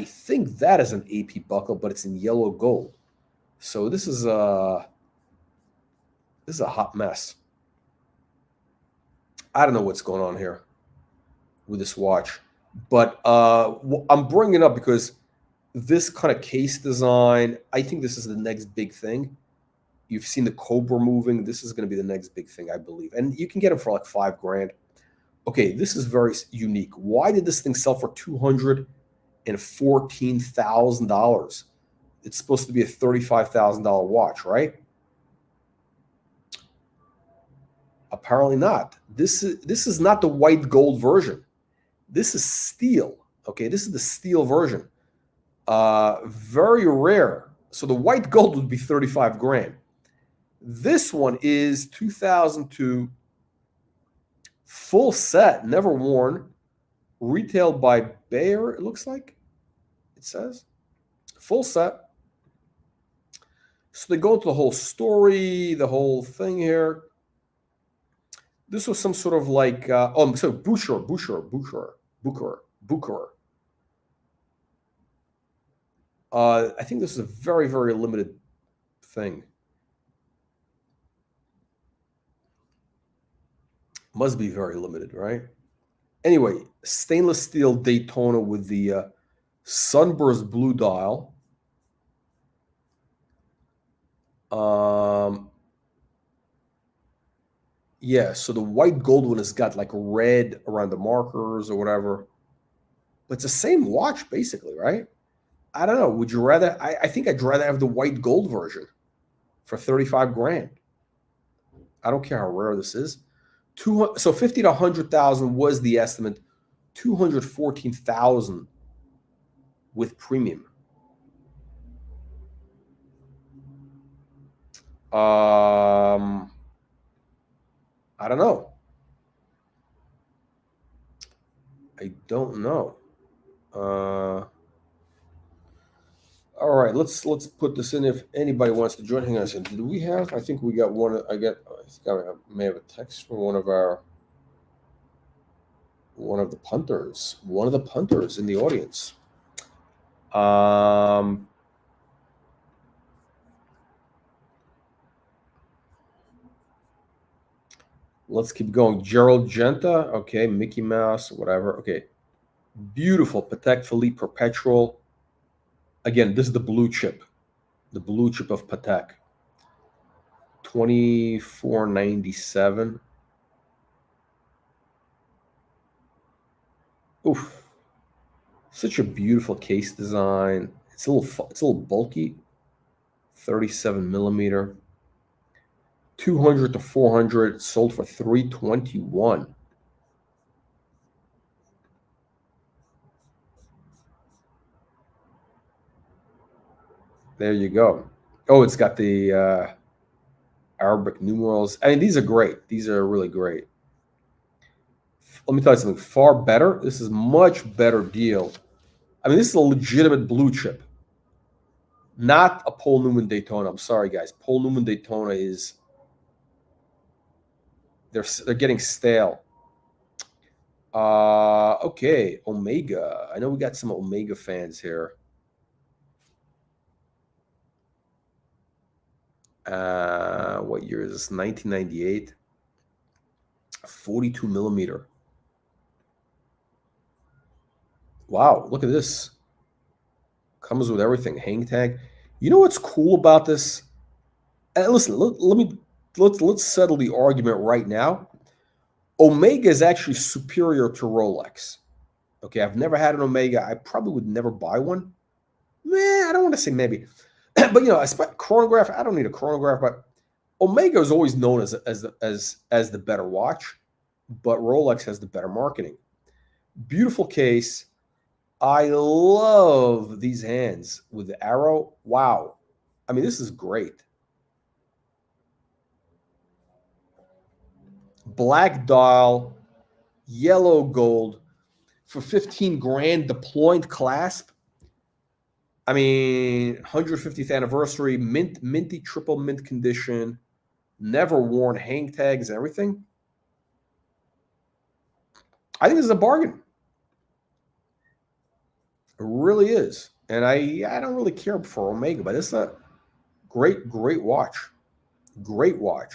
think that is an AP buckle, but it's in yellow gold. So this is a hot mess. I don't know what's going on here with this watch, but I'm bringing it up because this kind of case design, I think this is the next big thing. You've seen the Cobra moving. This is going to be the next big thing, I believe. And you can get them for like $5,000. Okay, this is very unique. Why did this thing sell for $214,000? It's supposed to be a $35,000 watch, right? Apparently not. This is not the white gold version. This is steel. Okay, this is the steel version. Very rare. So the white gold would be $35,000. This one is 2002, full set, never worn, retailed by Bayer, it looks like. It says. Full set. So they go into the whole story, the whole thing here. This was some sort of like, Boucher. I think this is a very, very limited thing. Must be very limited, right? Anyway, stainless steel Daytona with the sunburst blue dial. Yeah, so the white gold one has got like red around the markers or whatever. But it's the same watch, basically, right? I don't know. Would you rather? I think I'd rather have the white gold version for $35,000. I don't care how rare this is. So 50 to 100,000 was the estimate. 214,000 with premium. I don't know. I don't know. All right, let's put this in. If anybody wants to join, hang on a second. Did we have? I think we got one. I think I may have a text from one of the punters. One of the punters in the audience. Let's keep going. Gerald Genta. Okay, Mickey Mouse. Whatever. Okay, beautiful Patek Philippe Perpetual. Again, this is the blue chip. The blue chip of Patek. $24.97. Oof. Such a beautiful case design. It's a little bulky. 37 millimeter. 200 to 400, sold for 321. There you go. Oh, it's got the Arabic numerals. I mean, these are great. These are really great. Let me tell you something far better. This is much better deal. I mean, this is a legitimate blue chip, not a Paul Newman Daytona. I'm sorry, guys. Paul Newman Daytona is they're getting stale. Okay, Omega. I know we got some Omega fans here. What year is this? 1998. 42 millimeter. Wow, look at this. Comes with everything. Hang tag. You know what's cool about this? And listen, let's settle the argument right now. Omega is actually superior to Rolex. Okay, I've never had an Omega. I probably would never buy one. I don't want to say maybe. But chronograph, I don't need a chronograph, but Omega is always known as the better watch, but Rolex has the better marketing. Beautiful case. I love these hands with the arrow. Wow. I mean, this is great. Black dial, yellow gold for $15,000, deployed clasp. I mean, 150th anniversary, minty triple mint condition, never worn, hang tags, and everything. I think this is a bargain. It really is. And I don't really care for Omega, but it's a great watch. Great watch.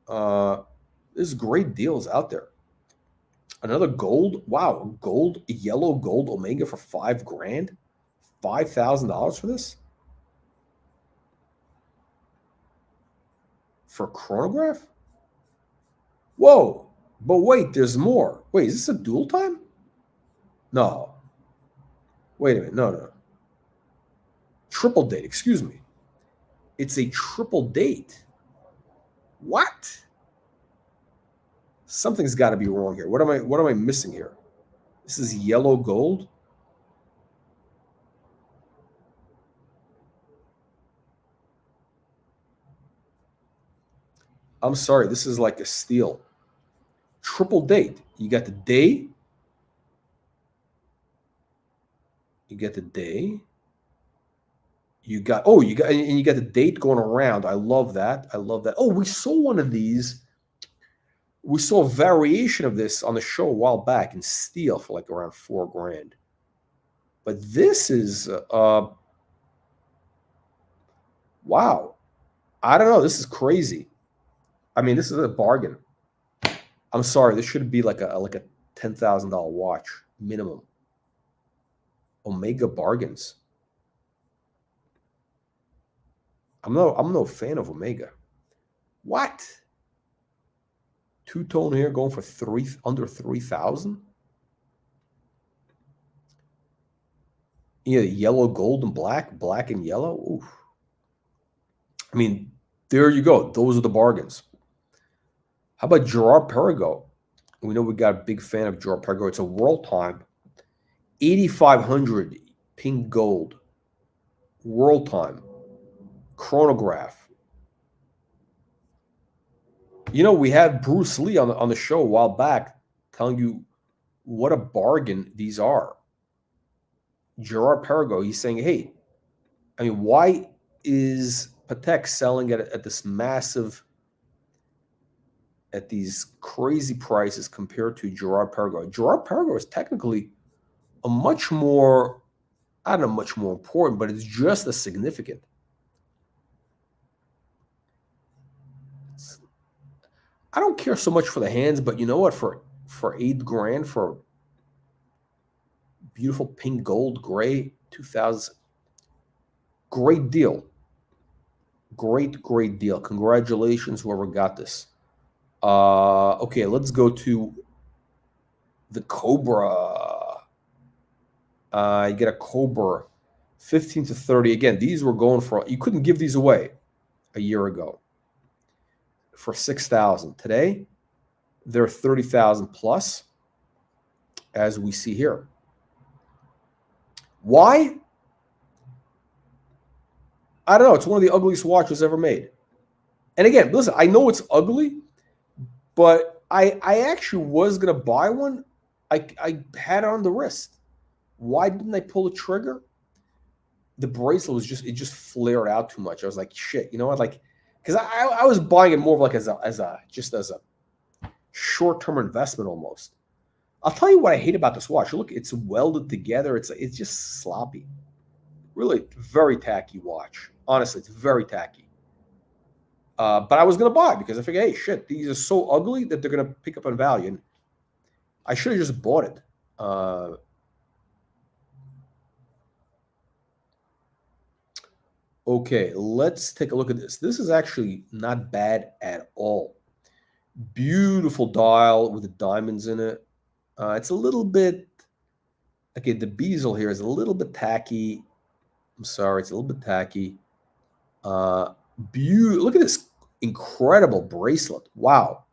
There's great deals out there. Another gold, wow, gold, yellow gold Omega for $5,000, $5,000 for this, for a chronograph. Whoa, but wait, there's more. Wait, is this a dual time? No. Wait a minute, no. Triple date. Excuse me. It's a triple date. What? Something's got to be wrong here. What am I missing here? This is yellow gold. I'm sorry, this is like a steal. Triple date. You got the day. You get the day. You got the date going around. I love that. Oh, we saw one of these. We saw a variation of this on the show a while back in steel for like around $4,000. But this is wow. I don't know. This is crazy. I mean, this is a bargain. I'm sorry. This should be like a $10,000 watch minimum. Omega bargains. I'm no fan of Omega. What? Two-tone here going for under 3,000. Yeah, yellow, gold, and black and yellow. Oof. I mean, there you go. Those are the bargains. How about Gerard Perregaux? We know we got a big fan of Gerard Perregaux. It's a world time. 8,500 pink gold. World time. Chronograph. You know, we had Bruce Lee on the show a while back telling you what a bargain these are. Gerard Perregaux, he's saying, hey, I mean, why is Patek selling at this massive, at these crazy prices compared to Gerard Perregaux? Gerard Perregaux is technically a much more, I don't know, much more important, but it's just as significant. I don't care so much for the hands, but you know what? For $8,000 for beautiful pink gold gray 2000, great deal. Great deal. Congratulations, whoever got this. Okay, let's go to the Cobra. You get a Cobra 15 to 30. Again, these were going for, you couldn't give these away a year ago for 6,000. Today, they're 30,000 plus, as we see here. Why? I don't know. It's one of the ugliest watches ever made. And again, listen, I know it's ugly, but I actually was going to buy one. I had it on the wrist. Why didn't I pull the trigger? The bracelet was just flared out too much. I was like, shit, you know what? Like, because I was buying it more of like as a short-term investment almost. I'll tell you what I hate about this watch. Look, it's welded together. It's just sloppy. Really, very tacky watch. Honestly, it's very tacky. But I was going to buy it because I figured, hey, shit, these are so ugly that they're going to pick up on value. And I should have just bought it. Okay, let's take a look at this. This is actually not bad at all. Beautiful dial with the diamonds in it. It's a little bit, okay, the bezel here is a little bit tacky. I'm sorry, it's a little bit tacky. Look at this incredible bracelet. Wow.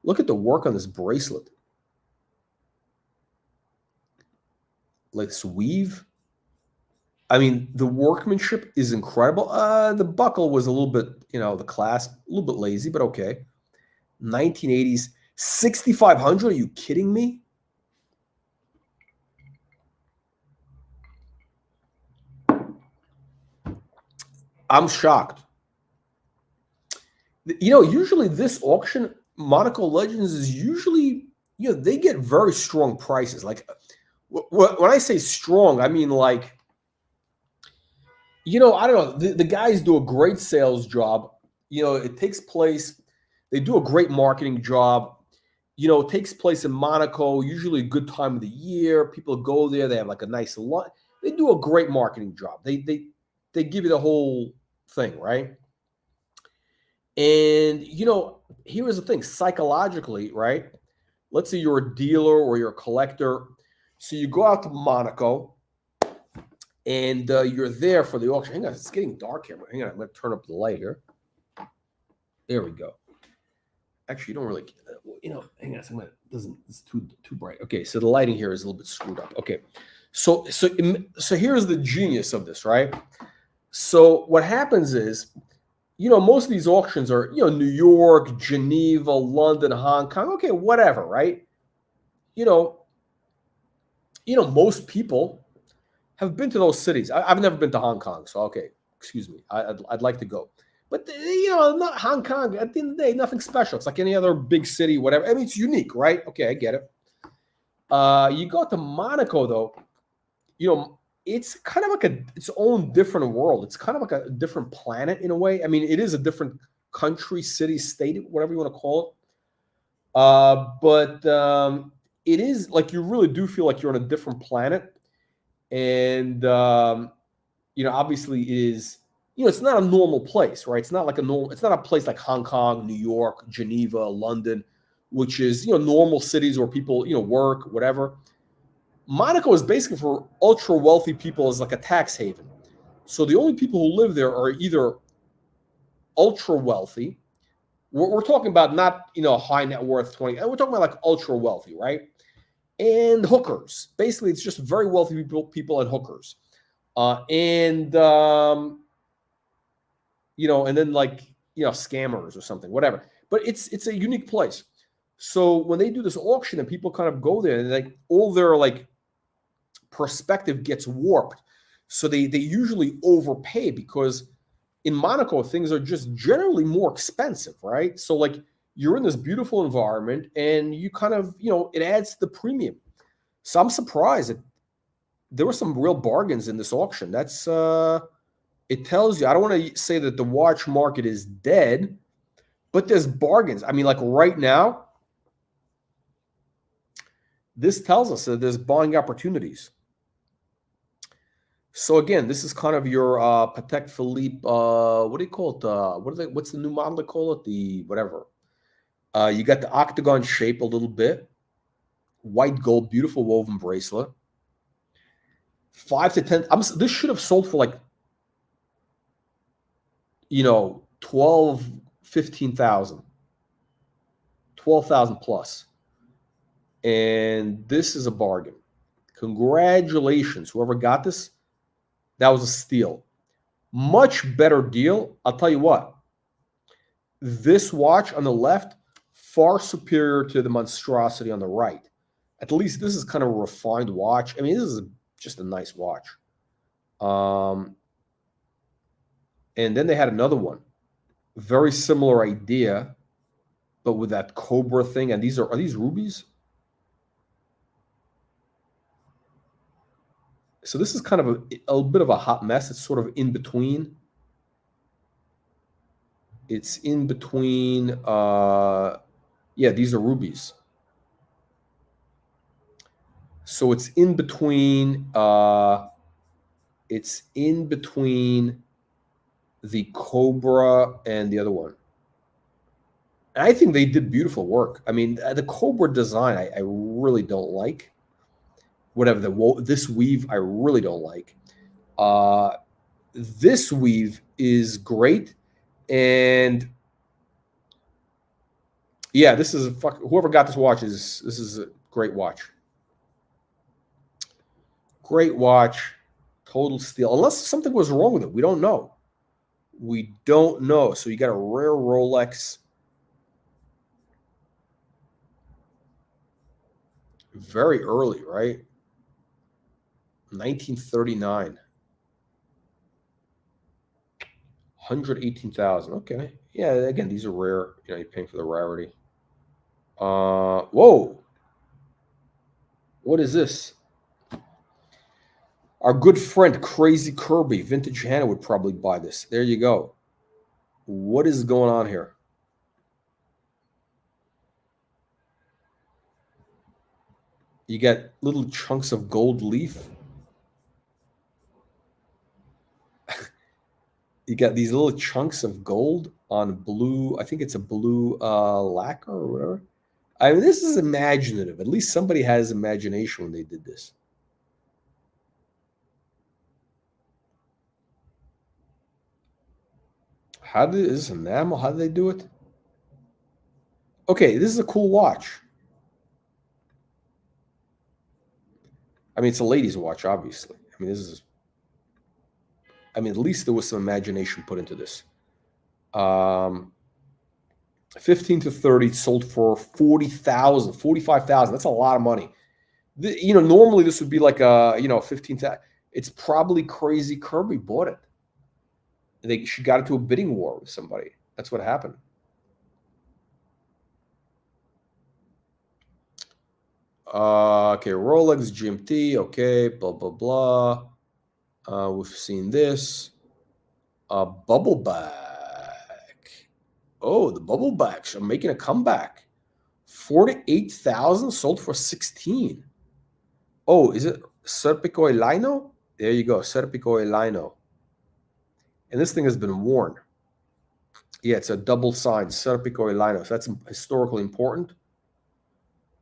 Look at the work on this bracelet. Like this weave. I mean, the workmanship is incredible. The buckle was a little bit, the clasp, a little bit lazy, but okay. 1980s, 6,500. Are you kidding me? I'm shocked. You know, usually this auction, Monaco Legends is usually, you know, they get very strong prices. Like when I say strong, I mean like, you know, I don't know. The guys do a great sales job. You know, it takes place, they do a great marketing job. You know, it takes place in Monaco, usually a good time of the year. People go there, they have like a nice lunch. They do a great marketing job. They give you the whole thing, right? And you know, here's the thing, psychologically, right? Let's say you're a dealer or you're a collector. So you go out to Monaco and you're there for the auction. Hang on, it's getting dark here. Hang on, I'm going to turn up the light here. There we go. Actually, you don't really, you know, hang on a second. It's too bright. Okay, so the lighting here is a little bit screwed up. Okay, so here's the genius of this, right? So what happens is, you know, most of these auctions are, you know, New York, Geneva, London, Hong Kong. Okay, whatever, right? You know, most people have been to those cities. I've never been to Hong Kong, so okay, excuse me. I'd like to go. But you know, not Hong Kong. At the end of the day, nothing special. It's like any other big city, whatever. I mean, it's unique, right? Okay, I get it. You go to Monaco, though. You know, it's kind of like its own different world. It's kind of like a different planet in a way. I mean, it is a different country, city, state, whatever you want to call it. But it is like you really do feel like you're on a different planet, and you know, obviously, it is. You know, it's not a normal place, right? It's not like it's not a place like Hong Kong, New York, Geneva, London, which is, you know, normal cities where people, you know, work, whatever. Monaco is basically for ultra wealthy people as like a tax haven. So the only people who live there are either ultra wealthy. We're talking about not, you know, high net worth 20. We're talking about like ultra wealthy, right? And hookers. Basically, it's just very wealthy people and hookers. And you know, and then like, you know, scammers or something, whatever. But it's a unique place. So when they do this auction and people kind of go there, and like all their like perspective gets warped. So they usually overpay because in Monaco things are just generally more expensive, right? So like you're in this beautiful environment and you kind of, you know, it adds to the premium. So I'm surprised that there were some real bargains in this auction. That's it tells you, I don't want to say that the watch market is dead, but there's bargains. I mean, like right now, this tells us that there's buying opportunities. So again, this is kind of your Patek Philippe. What do you call it? What's the new model they call it? The whatever. You got the octagon shape a little bit, white gold, beautiful woven bracelet. 5 to 10. This should have sold for like, you know, 12, 15,000, 12,000 plus. And this is a bargain. Congratulations. Whoever got this, that was a steal. Much better deal. I'll tell you what. This watch on the left, far superior to the monstrosity on the right. At least this is kind of a refined watch. I mean, this is just a nice watch. And then they had another one. Very similar idea, but with that cobra thing. And are these rubies? So this is kind of a bit of a hot mess. It's sort of in between. It's in between. Yeah, these are rubies. So it's in between. It's in between the Cobra and the other one. And I think they did beautiful work. I mean, the Cobra design, I really don't like. Whatever this weave, I really don't like. This weave is great, and yeah, this is whoever got this watch this is a great watch. Great watch, total steal. Unless something was wrong with it, we don't know. We don't know. So you got a rare Rolex. Very early, right? 1939. 118,000. Okay. Yeah, again, these are rare. You know, you're paying for the rarity. Whoa. What is this? Our good friend Crazy Kirby, Vintage Hannah would probably buy this. There you go. What is going on here? You got little chunks of gold leaf. You got these little chunks of gold on blue. I think it's a blue lacquer or whatever. I mean, this is imaginative. At least somebody has imagination when they did this. Is this enamel? How did they do it? Okay, this is a cool watch. I mean, it's a lady's watch, obviously. I mean, at least there was some imagination put into this. 15 to 30 sold for 40,000, 45,000. That's a lot of money. Normally this would be like 15,000. It's probably Crazy Kirby bought it. She got into a bidding war with somebody. That's what happened. Okay, Rolex GMT. Okay, blah blah blah. We've seen this. Bubble back. Oh, the bubble backs are making a comeback. 48,000 sold for 16. Oh, is it Serpico Elino? There you go, Serpico Elino. And this thing has been worn. Yeah, it's a double sign, Serpico Elino. So that's historically important.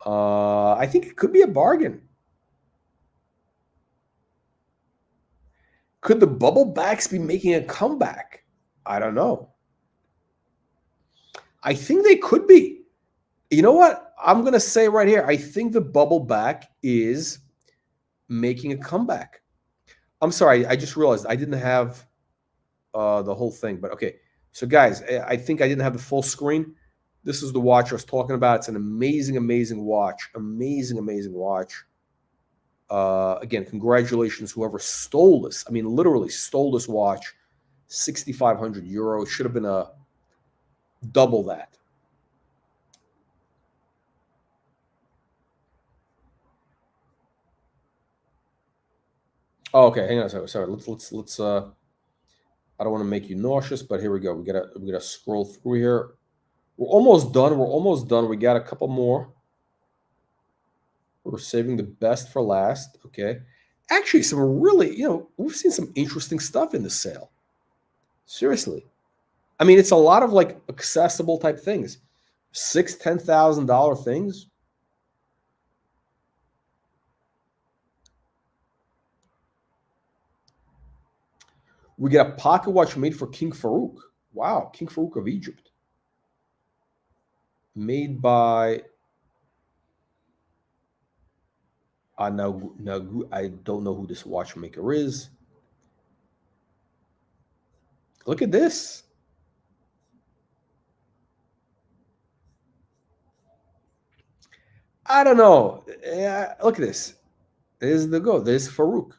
I think it could be a bargain. Could the bubble backs be making a comeback? I don't know. I think they could be. You know what? I'm going to say right here, I think the bubble back is making a comeback. I'm sorry, I just realized I didn't have the whole thing, but okay. So guys, I think I didn't have the full screen. This is the watch I was talking about. It's an amazing, amazing watch. Amazing, amazing watch. Again, congratulations, whoever stole this. I mean, literally stole this watch. 6,500 euro. It should have been a double that. Oh, okay, hang on a second. Sorry, let's. I don't want to make you nauseous, but here we go. We gotta scroll through here. We're almost done. We're almost done. We got a couple more. We're saving the best for last. Okay. Actually, some really, we've seen some interesting stuff in the sale. Seriously. I mean, it's a lot of like accessible type things. $10,000 things. We got a pocket watch made for King Farouk. Wow, King Farouk of Egypt. Made by now I don't know who this watchmaker is. Look at this. I don't know. Look at this. There's the go. There's Farouk.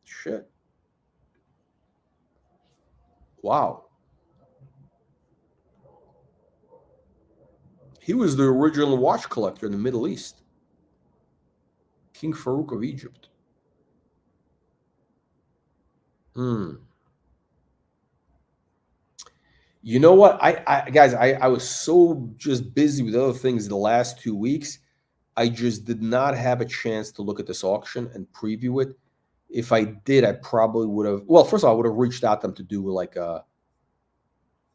Shit. Wow. He was the original watch collector in the Middle East. King Farouk of Egypt. You know what? Guys, I was so just busy with other things the last 2 weeks. I just did not have a chance to look at this auction and preview it. If I did, I probably would have. Well, first of all, I would have reached out to them to do like a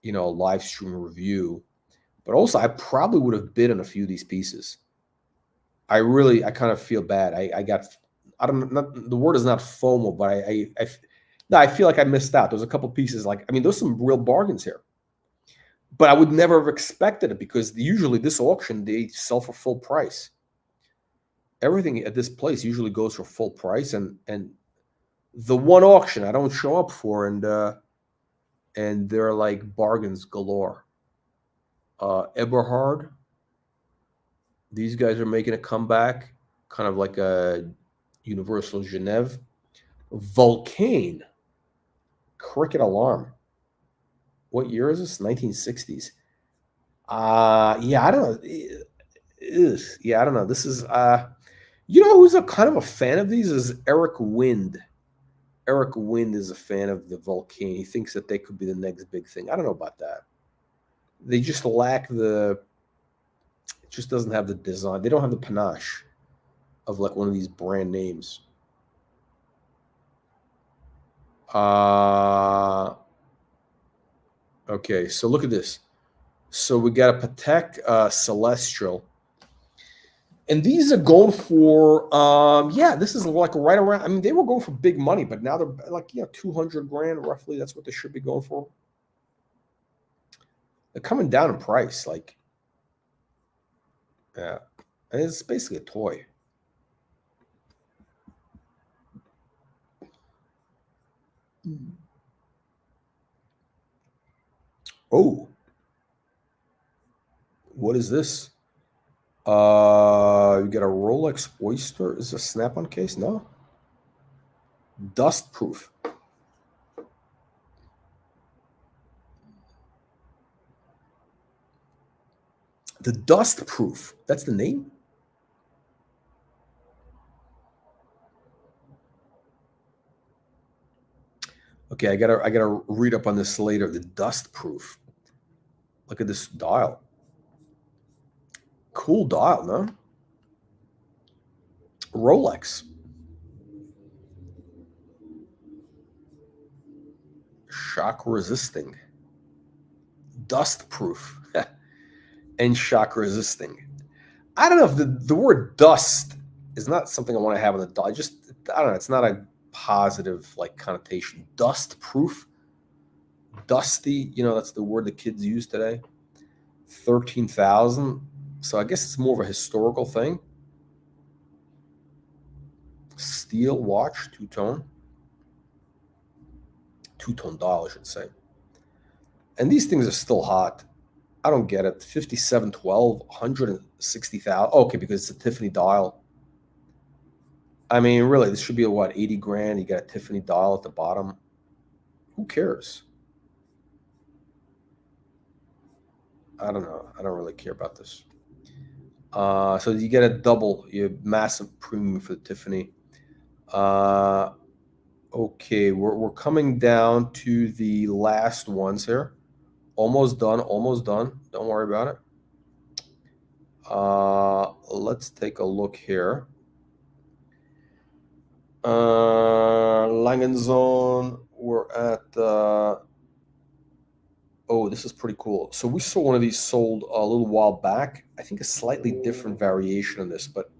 live stream review. But also, I probably would have bid on a few of these pieces. I kind of feel bad. I don't know. The word is not FOMO, but I feel like I missed out. There's a couple pieces there's some real bargains here. But I would never have expected it because usually this auction, they sell for full price. Everything at this place usually goes for full price. And the one auction I don't show up for, and they're like bargains galore. Eberhard. These guys are making a comeback, kind of like a Universal Genève. Vulcane. Cricket alarm. What year is this? 1960s. Yeah, I don't know. Yeah, I don't know. This is you know who's a kind of a fan of these is Eric Wind. Eric Wind is a fan of the Vulcan. He thinks that they could be the next big thing. I don't know about that. They just lack the. It just doesn't have the design. They don't have the panache of like one of these brand names. Okay, so look at this. So we got a Patek Celestial. And these are going for, yeah, this is like right around. I mean, they were going for big money, but now they're like, 200 grand roughly. That's what they should be going for. They're coming down in price. Like, yeah, and it's basically a toy. Oh, what is this? You got a Rolex Oyster. Is this a snap-on case? No. Dust proof. The dust proof. That's the name? Okay, I gotta read up on this later. The dust proof. Look at this dial. Cool dial, no? Rolex. Shock resisting. Dust proof. And shock resisting. I don't know if the word dust is not something I want to have on the dial. I don't know. It's not a positive like connotation. Dust proof. Dusty, that's the word the kids use today. 13,000. So I guess it's more of a historical thing. Steel watch, two-tone dial, I should say. And these things are still hot. I don't get it. 5712, 160,000. Okay, because it's a Tiffany dial. I mean, really, this should be what, 80 grand? You got a Tiffany dial at the bottom. Who cares? I don't know. I don't really care about this. So you get a double, you have massive premium for the Tiffany. Okay, we're coming down to the last ones here. Almost done. Don't worry about it. Let's take a look here. Langenzone, we're at oh, this is pretty cool. So we saw one of these sold a little while back. I think a slightly different variation of this, but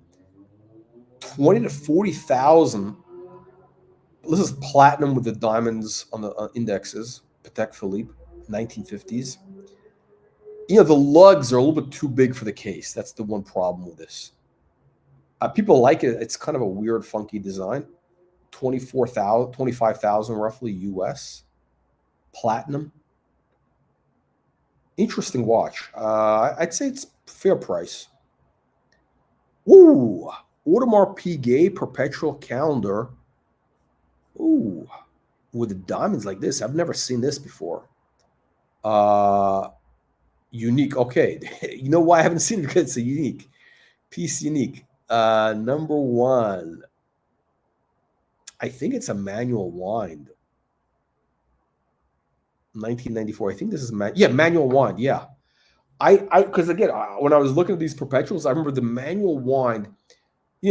20 to 40,000. This is platinum with the diamonds on the indexes. Patek Philippe, 1950s. The lugs are a little bit too big for the case. That's the one problem with this. People like it. It's kind of a weird, funky design. 24,000, 25,000 roughly US. Platinum. Interesting watch. I'd say it's fair price. Ooh, Audemars Piguet perpetual calendar. Ooh, with the diamonds like this. I've never seen this before. Unique. Okay. You know why I haven't seen it? Because it's a unique piece. Unique. Number one. I think it's a manual wind. 1994. I think this is manual wind. Yeah. Because again, when I was looking at these perpetuals, I remember the manual wind,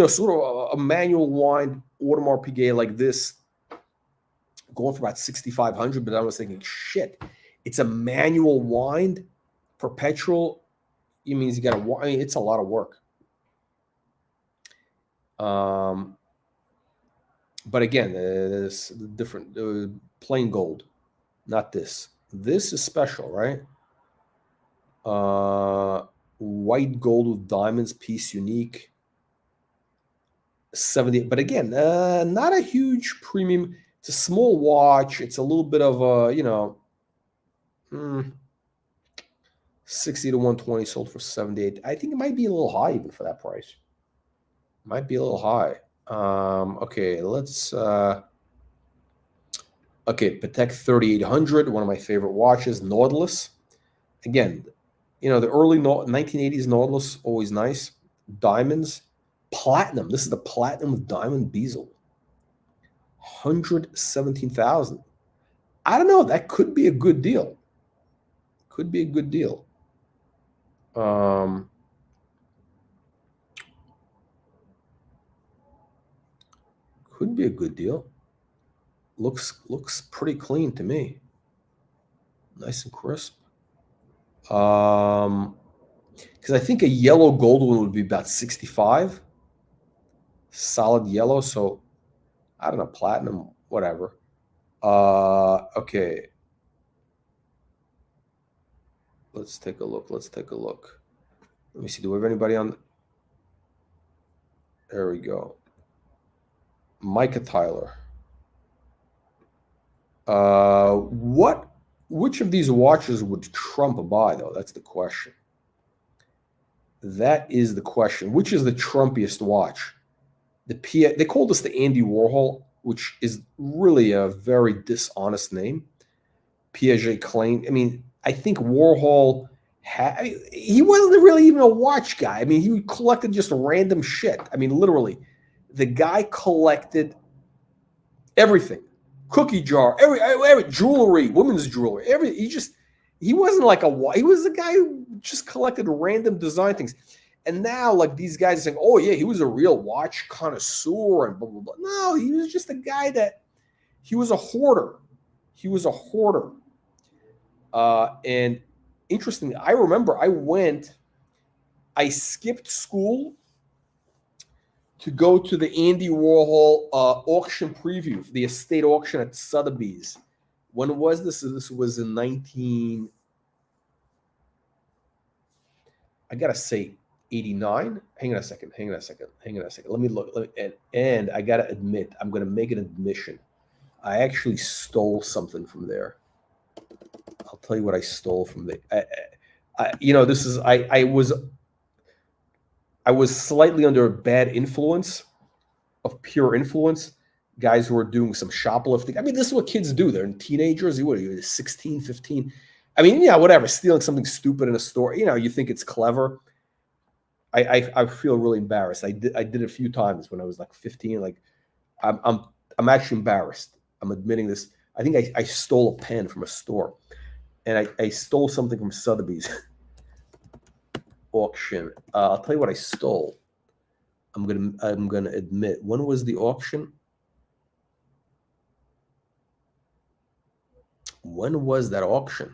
sort of a manual wind Audemars Piguet like this, going for about 6,500. But I was thinking, shit, it's a manual wind, perpetual. It means you got to. I mean, it's a lot of work. But again, there's different plain gold, not this. This is special, right? White gold with diamonds, piece unique. 70, but again, not a huge premium. It's a small watch. It's a little bit of a, 60 to 120 sold for 78. I think it might be a little high even for that price. Might be a little high. Okay, let's Okay, Patek 3800, one of my favorite watches. Nautilus. Again, the early 1980s Nautilus, always nice. Diamonds. Platinum. This is the platinum with diamond bezel. 117,000. I don't know. That could be a good deal. Could be a good deal. Could be a good deal. Looks pretty clean to me. Nice and crisp. Because I think a yellow gold one would be about 65. Solid yellow. So I don't know, platinum, whatever. Okay. Let's take a look. Let me see. Do we have anybody on? There we go. Micah Tyler. Which of these watches would Trump buy, though? That's the question. That is the question. Which is the Trumpiest watch? They called this the Andy Warhol, which is really a very dishonest name. Piaget claimed. I mean, I think Warhol he wasn't really even a watch guy. I mean, he collected just random shit. I mean, literally, the guy collected everything. Cookie jar, every jewelry, women's jewelry, he wasn't like he was a guy who just collected random design things. And now, like, these guys are saying, oh yeah, he was a real watch connoisseur and blah blah blah. No, he was just a guy he was a hoarder. He was a hoarder. And interestingly, I remember I skipped school to go to the Andy Warhol auction preview for the estate auction at Sotheby's. When was this? This was in 19. I gotta say, 89. Hang on a second. Let me look. And I gotta admit, I'm gonna make an admission. I actually stole something from there. I'll tell you what I stole from there. This is I was slightly under a bad influence of pure influence. Guys who are doing some shoplifting. I mean, this is what kids do. They're teenagers. What are you, 16, 15? I mean, yeah, whatever. Stealing something stupid in a store. You think it's clever. I feel really embarrassed. I did it a few times when I was like 15. Like, I'm actually embarrassed. I'm admitting this. I think I stole a pen from a store, and I stole something from Sotheby's auction. I'll tell you what I stole. I'm gonna admit. When was the auction? When was that auction?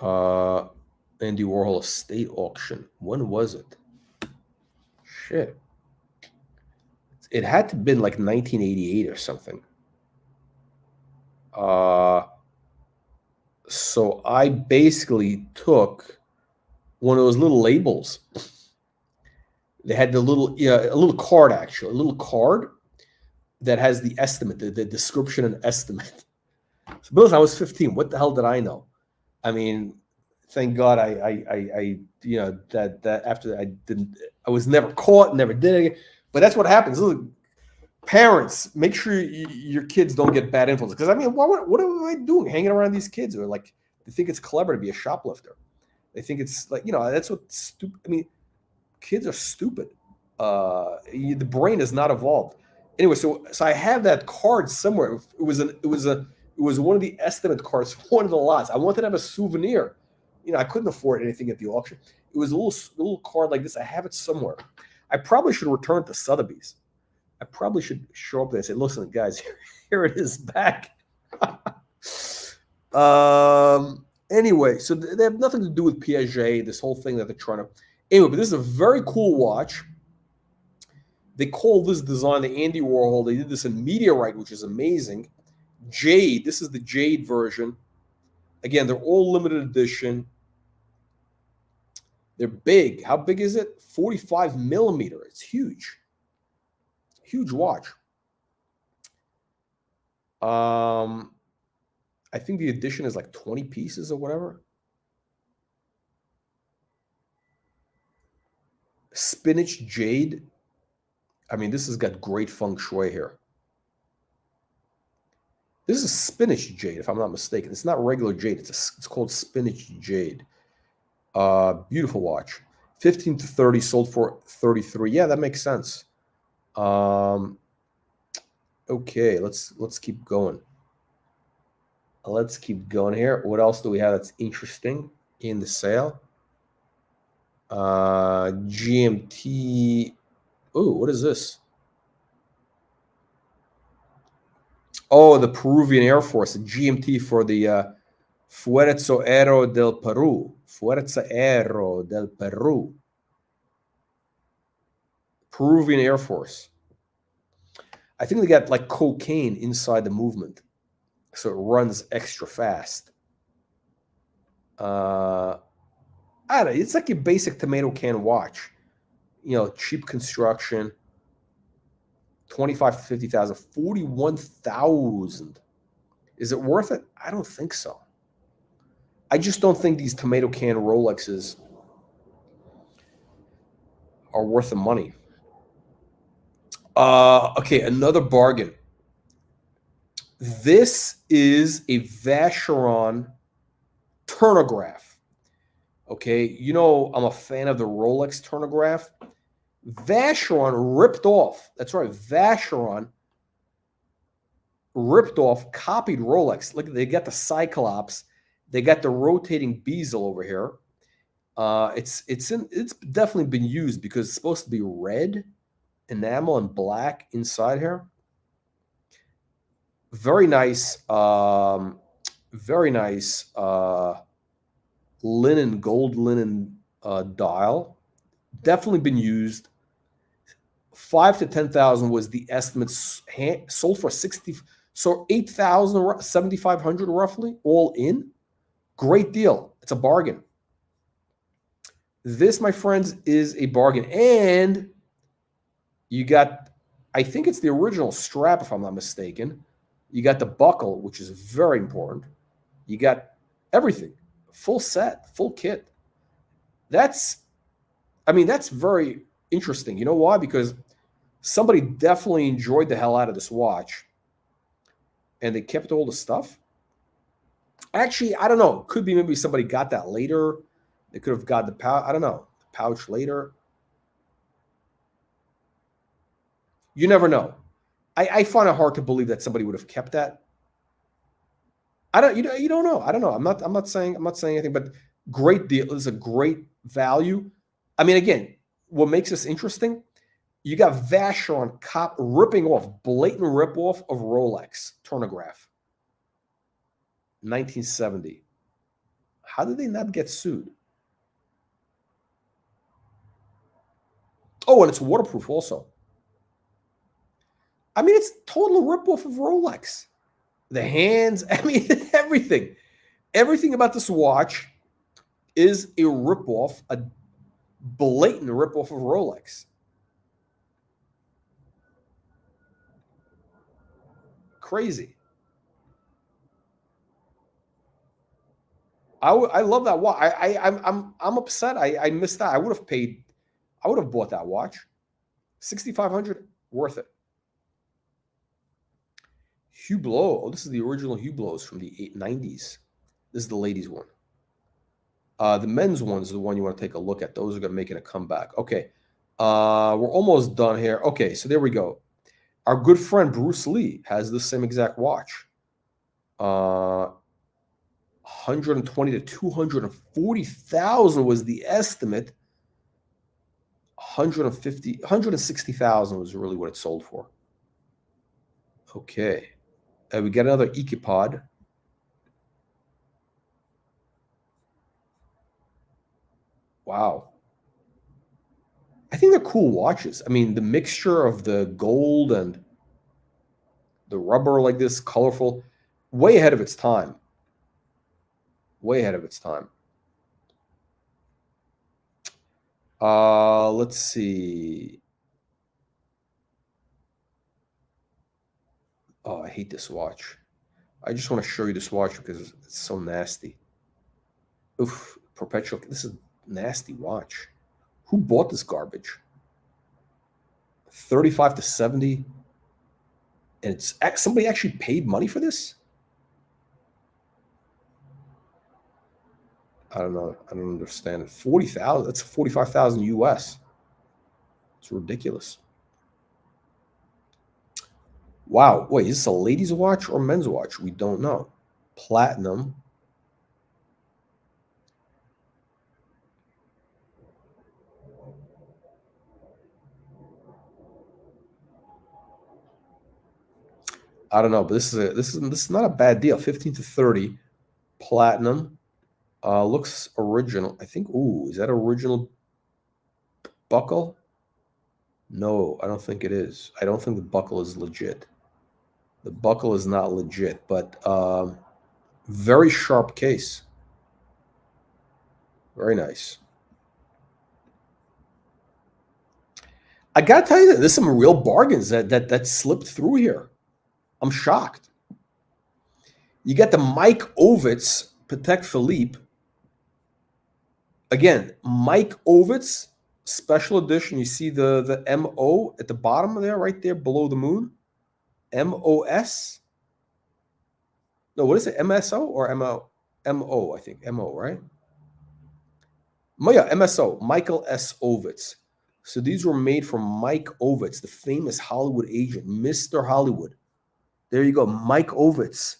Andy Warhol estate auction. When was it? Shit. It had to have been like 1988 or something. So I basically took one of those little labels. They had a little card, actually, a little card that has the estimate, the description and estimate. So, Bills, I was 15. What the hell did I know? I mean, thank God that after I was never caught, never did it. But that's what happens. Look, parents, make sure your kids don't get bad influence. Because I mean, what am I doing hanging around these kids who are like, they think it's clever to be a shoplifter. They think it's like, that's what stupid. I mean, kids are stupid. The brain is not evolved. Anyway, so I have that card somewhere. It was one of the estimate cards, one of the lots. I wanted to have a souvenir. I couldn't afford anything at the auction. It was a little card like this. I have it somewhere. I probably should return it to Sotheby's. I probably should show up there and say, listen, guys, here it is back. Anyway, so they have nothing to do with Piaget, this whole thing that they're trying to. Anyway, but this is a very cool watch. They call this design the Andy Warhol. They did this in Meteorite, which is amazing. Jade, this is the Jade version. Again, they're all limited edition. They're big. How big is it? 45 millimeter. It's huge. Huge watch. I think the edition is like 20 pieces or whatever. Spinach Jade. I mean, this has got great feng shui here. This is spinach jade, if I'm not mistaken. It's not regular jade. It's called spinach jade. Beautiful watch. 15 to 30, sold for 33. Yeah, that makes sense. Okay, let's keep going. Let's keep going here. What else do we have that's interesting in the sale? GMT. Oh, what is this? Oh, the Peruvian Air Force, the GMT for the Fuerza Aero del Peru. Fuerza Aero del Peru. Peruvian Air Force. I think they got like cocaine inside the movement, so it runs extra fast. I don't know. It's like a basic tomato can watch. You know, cheap construction. 25 to 50,000, 41,000. Is it worth it? I don't think so. I just don't think these tomato can Rolexes are worth the money. Okay, another bargain. This is a Vacheron turnograph. Okay, you know I'm a fan of the Rolex turnograph. Vacheron ripped off. That's right, Vacheron ripped off, copied Rolex. Look, they got the Cyclops, they got the rotating bezel over here. It's definitely been used because it's supposed to be red enamel and black inside here. Very nice, very nice linen, gold linen dial. Definitely been used. 5 to 10,000 was the estimate. Sold for 60, so 8,000, 7,500 roughly, all in. Great deal. It's a bargain. This, my friends, is a bargain. And you got, I think it's the original strap, if I'm not mistaken. You got the buckle, which is very important. You got everything, full set, full kit. That's very interesting. You know why? Because somebody definitely enjoyed the hell out of this watch, and they kept all the stuff. Actually, I don't know. Could be maybe somebody got that later. They could have got the pouch. I don't know. The pouch later. You never know. I find it hard to believe that somebody would have kept that. I don't. You don't know. I don't know. I'm not saying anything. But great deal. This is a great value. I mean, again, what makes this interesting? You got Vacheron ripping off, blatant rip-off of Rolex turnograph. 1970. How did they not get sued? Oh, and it's waterproof also. I mean, it's total rip-off of Rolex. The hands, I mean, everything. Everything about this watch is a rip-off, a blatant rip-off of Rolex. Crazy. I love that watch. I'm upset. I missed that. I would have bought that watch. 6,500, worth it. Hublot. Oh, this is the original Hublots from the 90s. This is the ladies' one. The men's one is the one you want to take a look at. Those are going to make it a comeback. Okay. We're almost done here. Okay, so there we go. Our good friend Bruce Lee has the same exact watch. 120 to 240,000 was the estimate. 160,000 was really what it sold for. Okay. We got another Equipod. Wow. I think they're cool watches. I mean, the mixture of the gold and the rubber like this, colorful, way ahead of its time. Way ahead of its time. Let's see. Oh, I hate this watch. I just want to show you this watch because it's so nasty. Oof, perpetual. This is a nasty watch. Who bought this garbage? 35 to 70. And it's somebody actually paid money for this? I don't know. I don't understand it. 40,000. That's 45,000 US. It's ridiculous. Wow. Wait, is this a ladies' watch or men's watch? We don't know. Platinum. I don't know, but this is not a bad deal. 15 to 30. Platinum. Looks original. I think. Ooh, is that original buckle? No, I don't think it is. I don't think the buckle is legit. The buckle is not legit, but very sharp case. Very nice. I gotta tell you that there's some real bargains that slipped through here. I'm shocked. You got the Mike Ovitz Patek Philippe. Again, Mike Ovitz special edition. You see the MO at the bottom there, right there below the moon. MOS. No, what is it? MSO or MO? MO, I think. MO, right? Yeah, MSO. Michael S. Ovitz. So these were made from Mike Ovitz, the famous Hollywood agent, Mr. Hollywood. There you go, Mike Ovitz.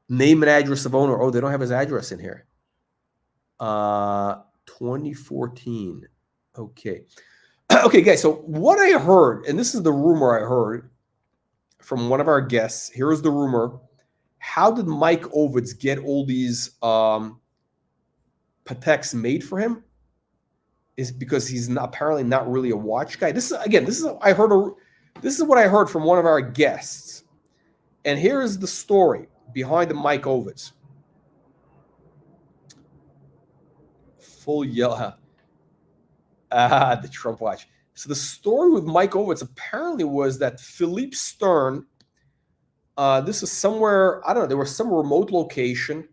Name and address of owner. Oh, they don't have his address in here. 2014. Okay. Okay, guys. So what I heard, and this is the rumor I heard from one of our guests. Here's the rumor. How did Mike Ovitz get all these Pateks made for him? Is because he's apparently not really a watch guy. This is what I heard from one of our guests. And here is the story behind the Mike Ovitz. Full yellow. The Trump watch. So the story with Mike Ovitz apparently was that Philippe Stern, this is somewhere, I don't know, there was some remote location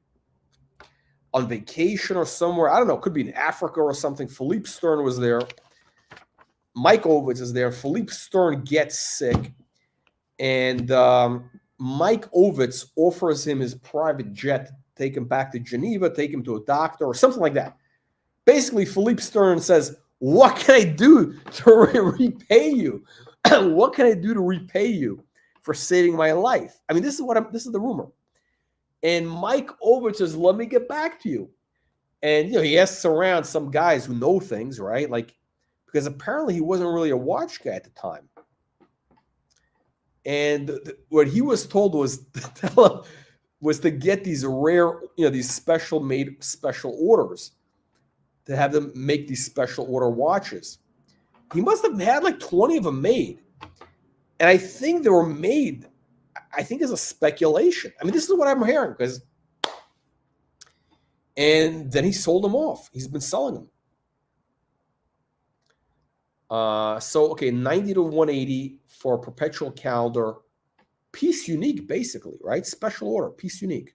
on vacation or somewhere. I don't know, it could be in Africa or something. Philippe Stern was there. Mike Ovitz is there. Philippe Stern gets sick. And Mike Ovitz offers him his private jet to take him back to Geneva, take him to a doctor or something like that. Basically, Philippe Stern says, what can I do to repay you? What can I do to repay you for saving my life? I mean, this is the rumor. And Mike Ovitz says, let me get back to you. And, he asks around some guys who know things, right? Like, because apparently he wasn't really a watch guy at the time. And what he was told was to get these rare, these special orders, to have them make these special order watches. He must have had like 20 of them made. And I think they were made, as a speculation. I mean, this is what I'm hearing. And then he sold them off. He's been selling them. Okay, 90 to 180 for a perpetual calendar. Piece unique, basically, right? Special order, piece unique.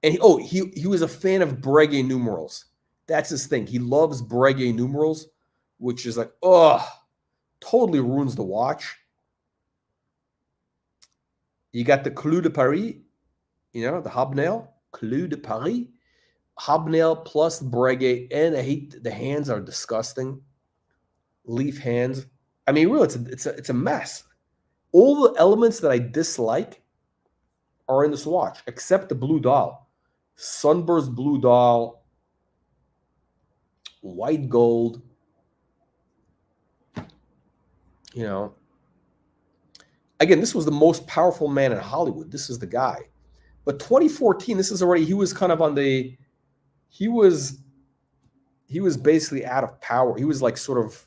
And he was a fan of Breguet numerals. That's his thing. He loves Breguet numerals, which is like, totally ruins the watch. You got the Clou de Paris, the hobnail, Clou de Paris, hobnail plus Breguet, and I hate the hands are disgusting. Leaf hands. I mean, really, it's a mess. All the elements that I dislike are in this watch, except the blue dial, sunburst blue dial, white gold. Again, this was the most powerful man in Hollywood. This is the guy. But 2014, this is already, he was kind of on the, he was basically out of power. He was like sort of,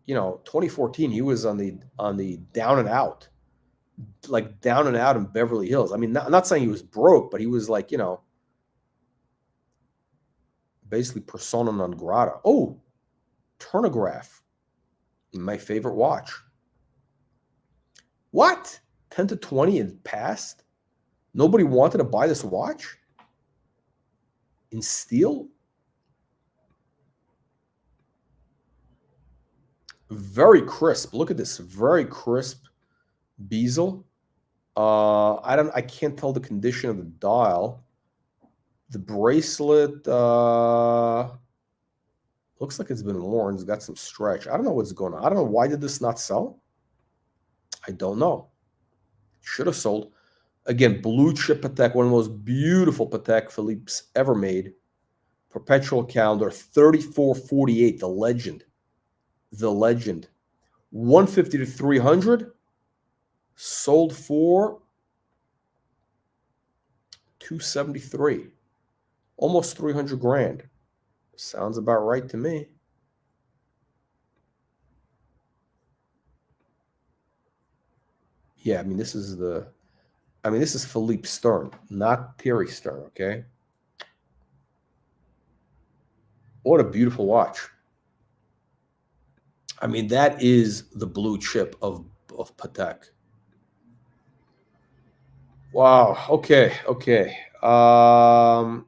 2014, he was on the down and out, like down and out in Beverly Hills. I mean, I'm not saying he was broke, but he was like, basically persona non grata. Oh, Turnograph, my favorite watch. What? 10 to 20 and passed? Nobody wanted to buy this watch? In steel? Very crisp. Look at this. Very crisp bezel. I can't tell the condition of the dial. The bracelet looks like it's been worn. It's got some stretch. I don't know what's going on. I don't know. Why did this not sell? I don't know. Should have sold. Again, blue chip Patek, one of the most beautiful Patek Philippe's ever made. Perpetual calendar, 3448, the legend. The legend. 150 to 300. Sold for 273. Almost 300 grand. Sounds about right to me. Yeah, I mean, this is Philippe Stern, not Thierry Stern, okay? What a beautiful watch. I mean, that is the blue chip of Patek. Wow. Okay. Okay. Oh,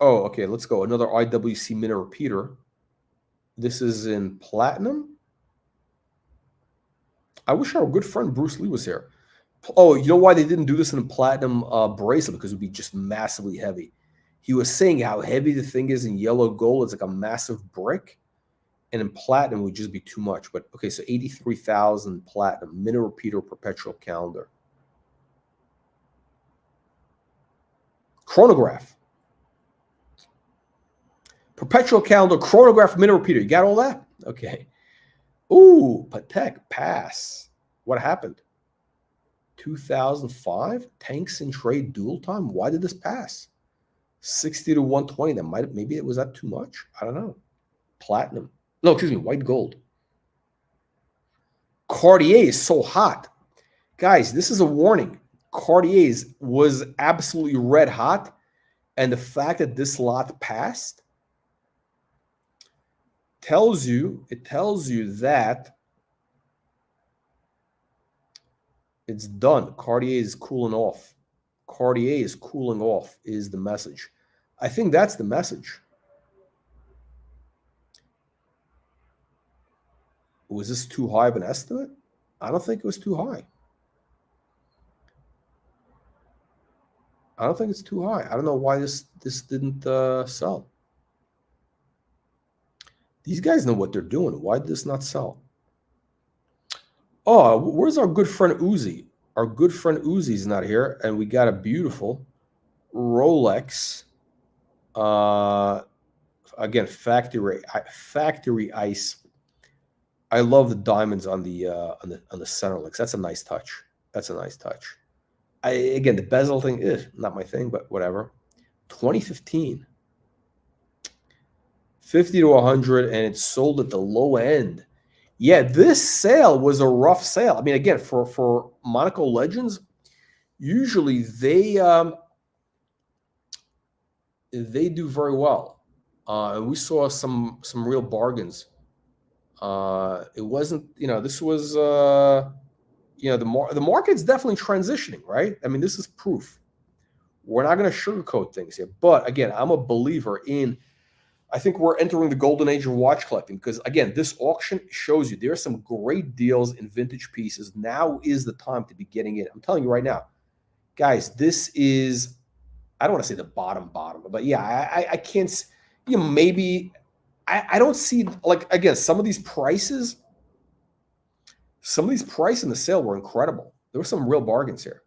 okay. Let's go. Another IWC minute repeater. This is in platinum. I wish our good friend Bruce Lee was here. Oh, you know why they didn't do this in a platinum bracelet? Because it would be just massively heavy. He was saying how heavy the thing is in yellow gold. It's like a massive brick. And in platinum, it would just be too much. But, okay, so 83,000 platinum. Minute repeater, perpetual calendar. Chronograph. Perpetual calendar, chronograph, minute repeater. You got all that? Okay. Ooh, Patek, pass. What happened? 2005? Tanks in trade dual time? Why did this pass? 60 to 120. Maybe it was that too much? I don't know. Platinum. No, excuse me, white gold. Cartier is so hot. Guys, this is a warning. Cartier's was absolutely red hot. And the fact that this lot passed tells you that it's done. Cartier is cooling off. Cartier is cooling off is the message. I think that's the message. Was this too high of an estimate? I don't think it was too high. I don't think it's too high. I don't know why this didn't sell. These guys know what they're doing. Why did this not sell? Oh, where's our good friend Uzi? Our good friend Uzi's not here, and we got a beautiful Rolex. Again, factory ice. I love the diamonds on the center links. That's a nice touch. That's a nice touch. Again, the bezel thing is not my thing, but whatever. 2015. 50 to 100, and it sold at the low end. Yeah, this sale was a rough sale. I mean, again, for Monaco Legends, usually they do very well. And we saw some real bargains. It wasn't, this was, the market's definitely transitioning, right? I mean, this is proof. We're not going to sugarcoat things here. But again, I'm a believer in, I think we're entering the golden age of watch collecting because, again, this auction shows you there are some great deals in vintage pieces. Now is the time to be getting in. I'm telling you right now, guys, this is, I don't want to say the bottom, but yeah, I can't, maybe, I don't see, like, again, some of these prices in the sale were incredible. There were some real bargains here.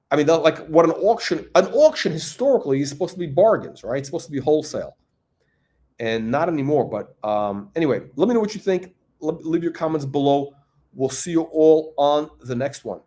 I mean, like what an auction historically is supposed to be bargains, right? It's supposed to be wholesale. And not anymore. But anyway, let me know what you think. Leave your comments below. We'll see you all on the next one.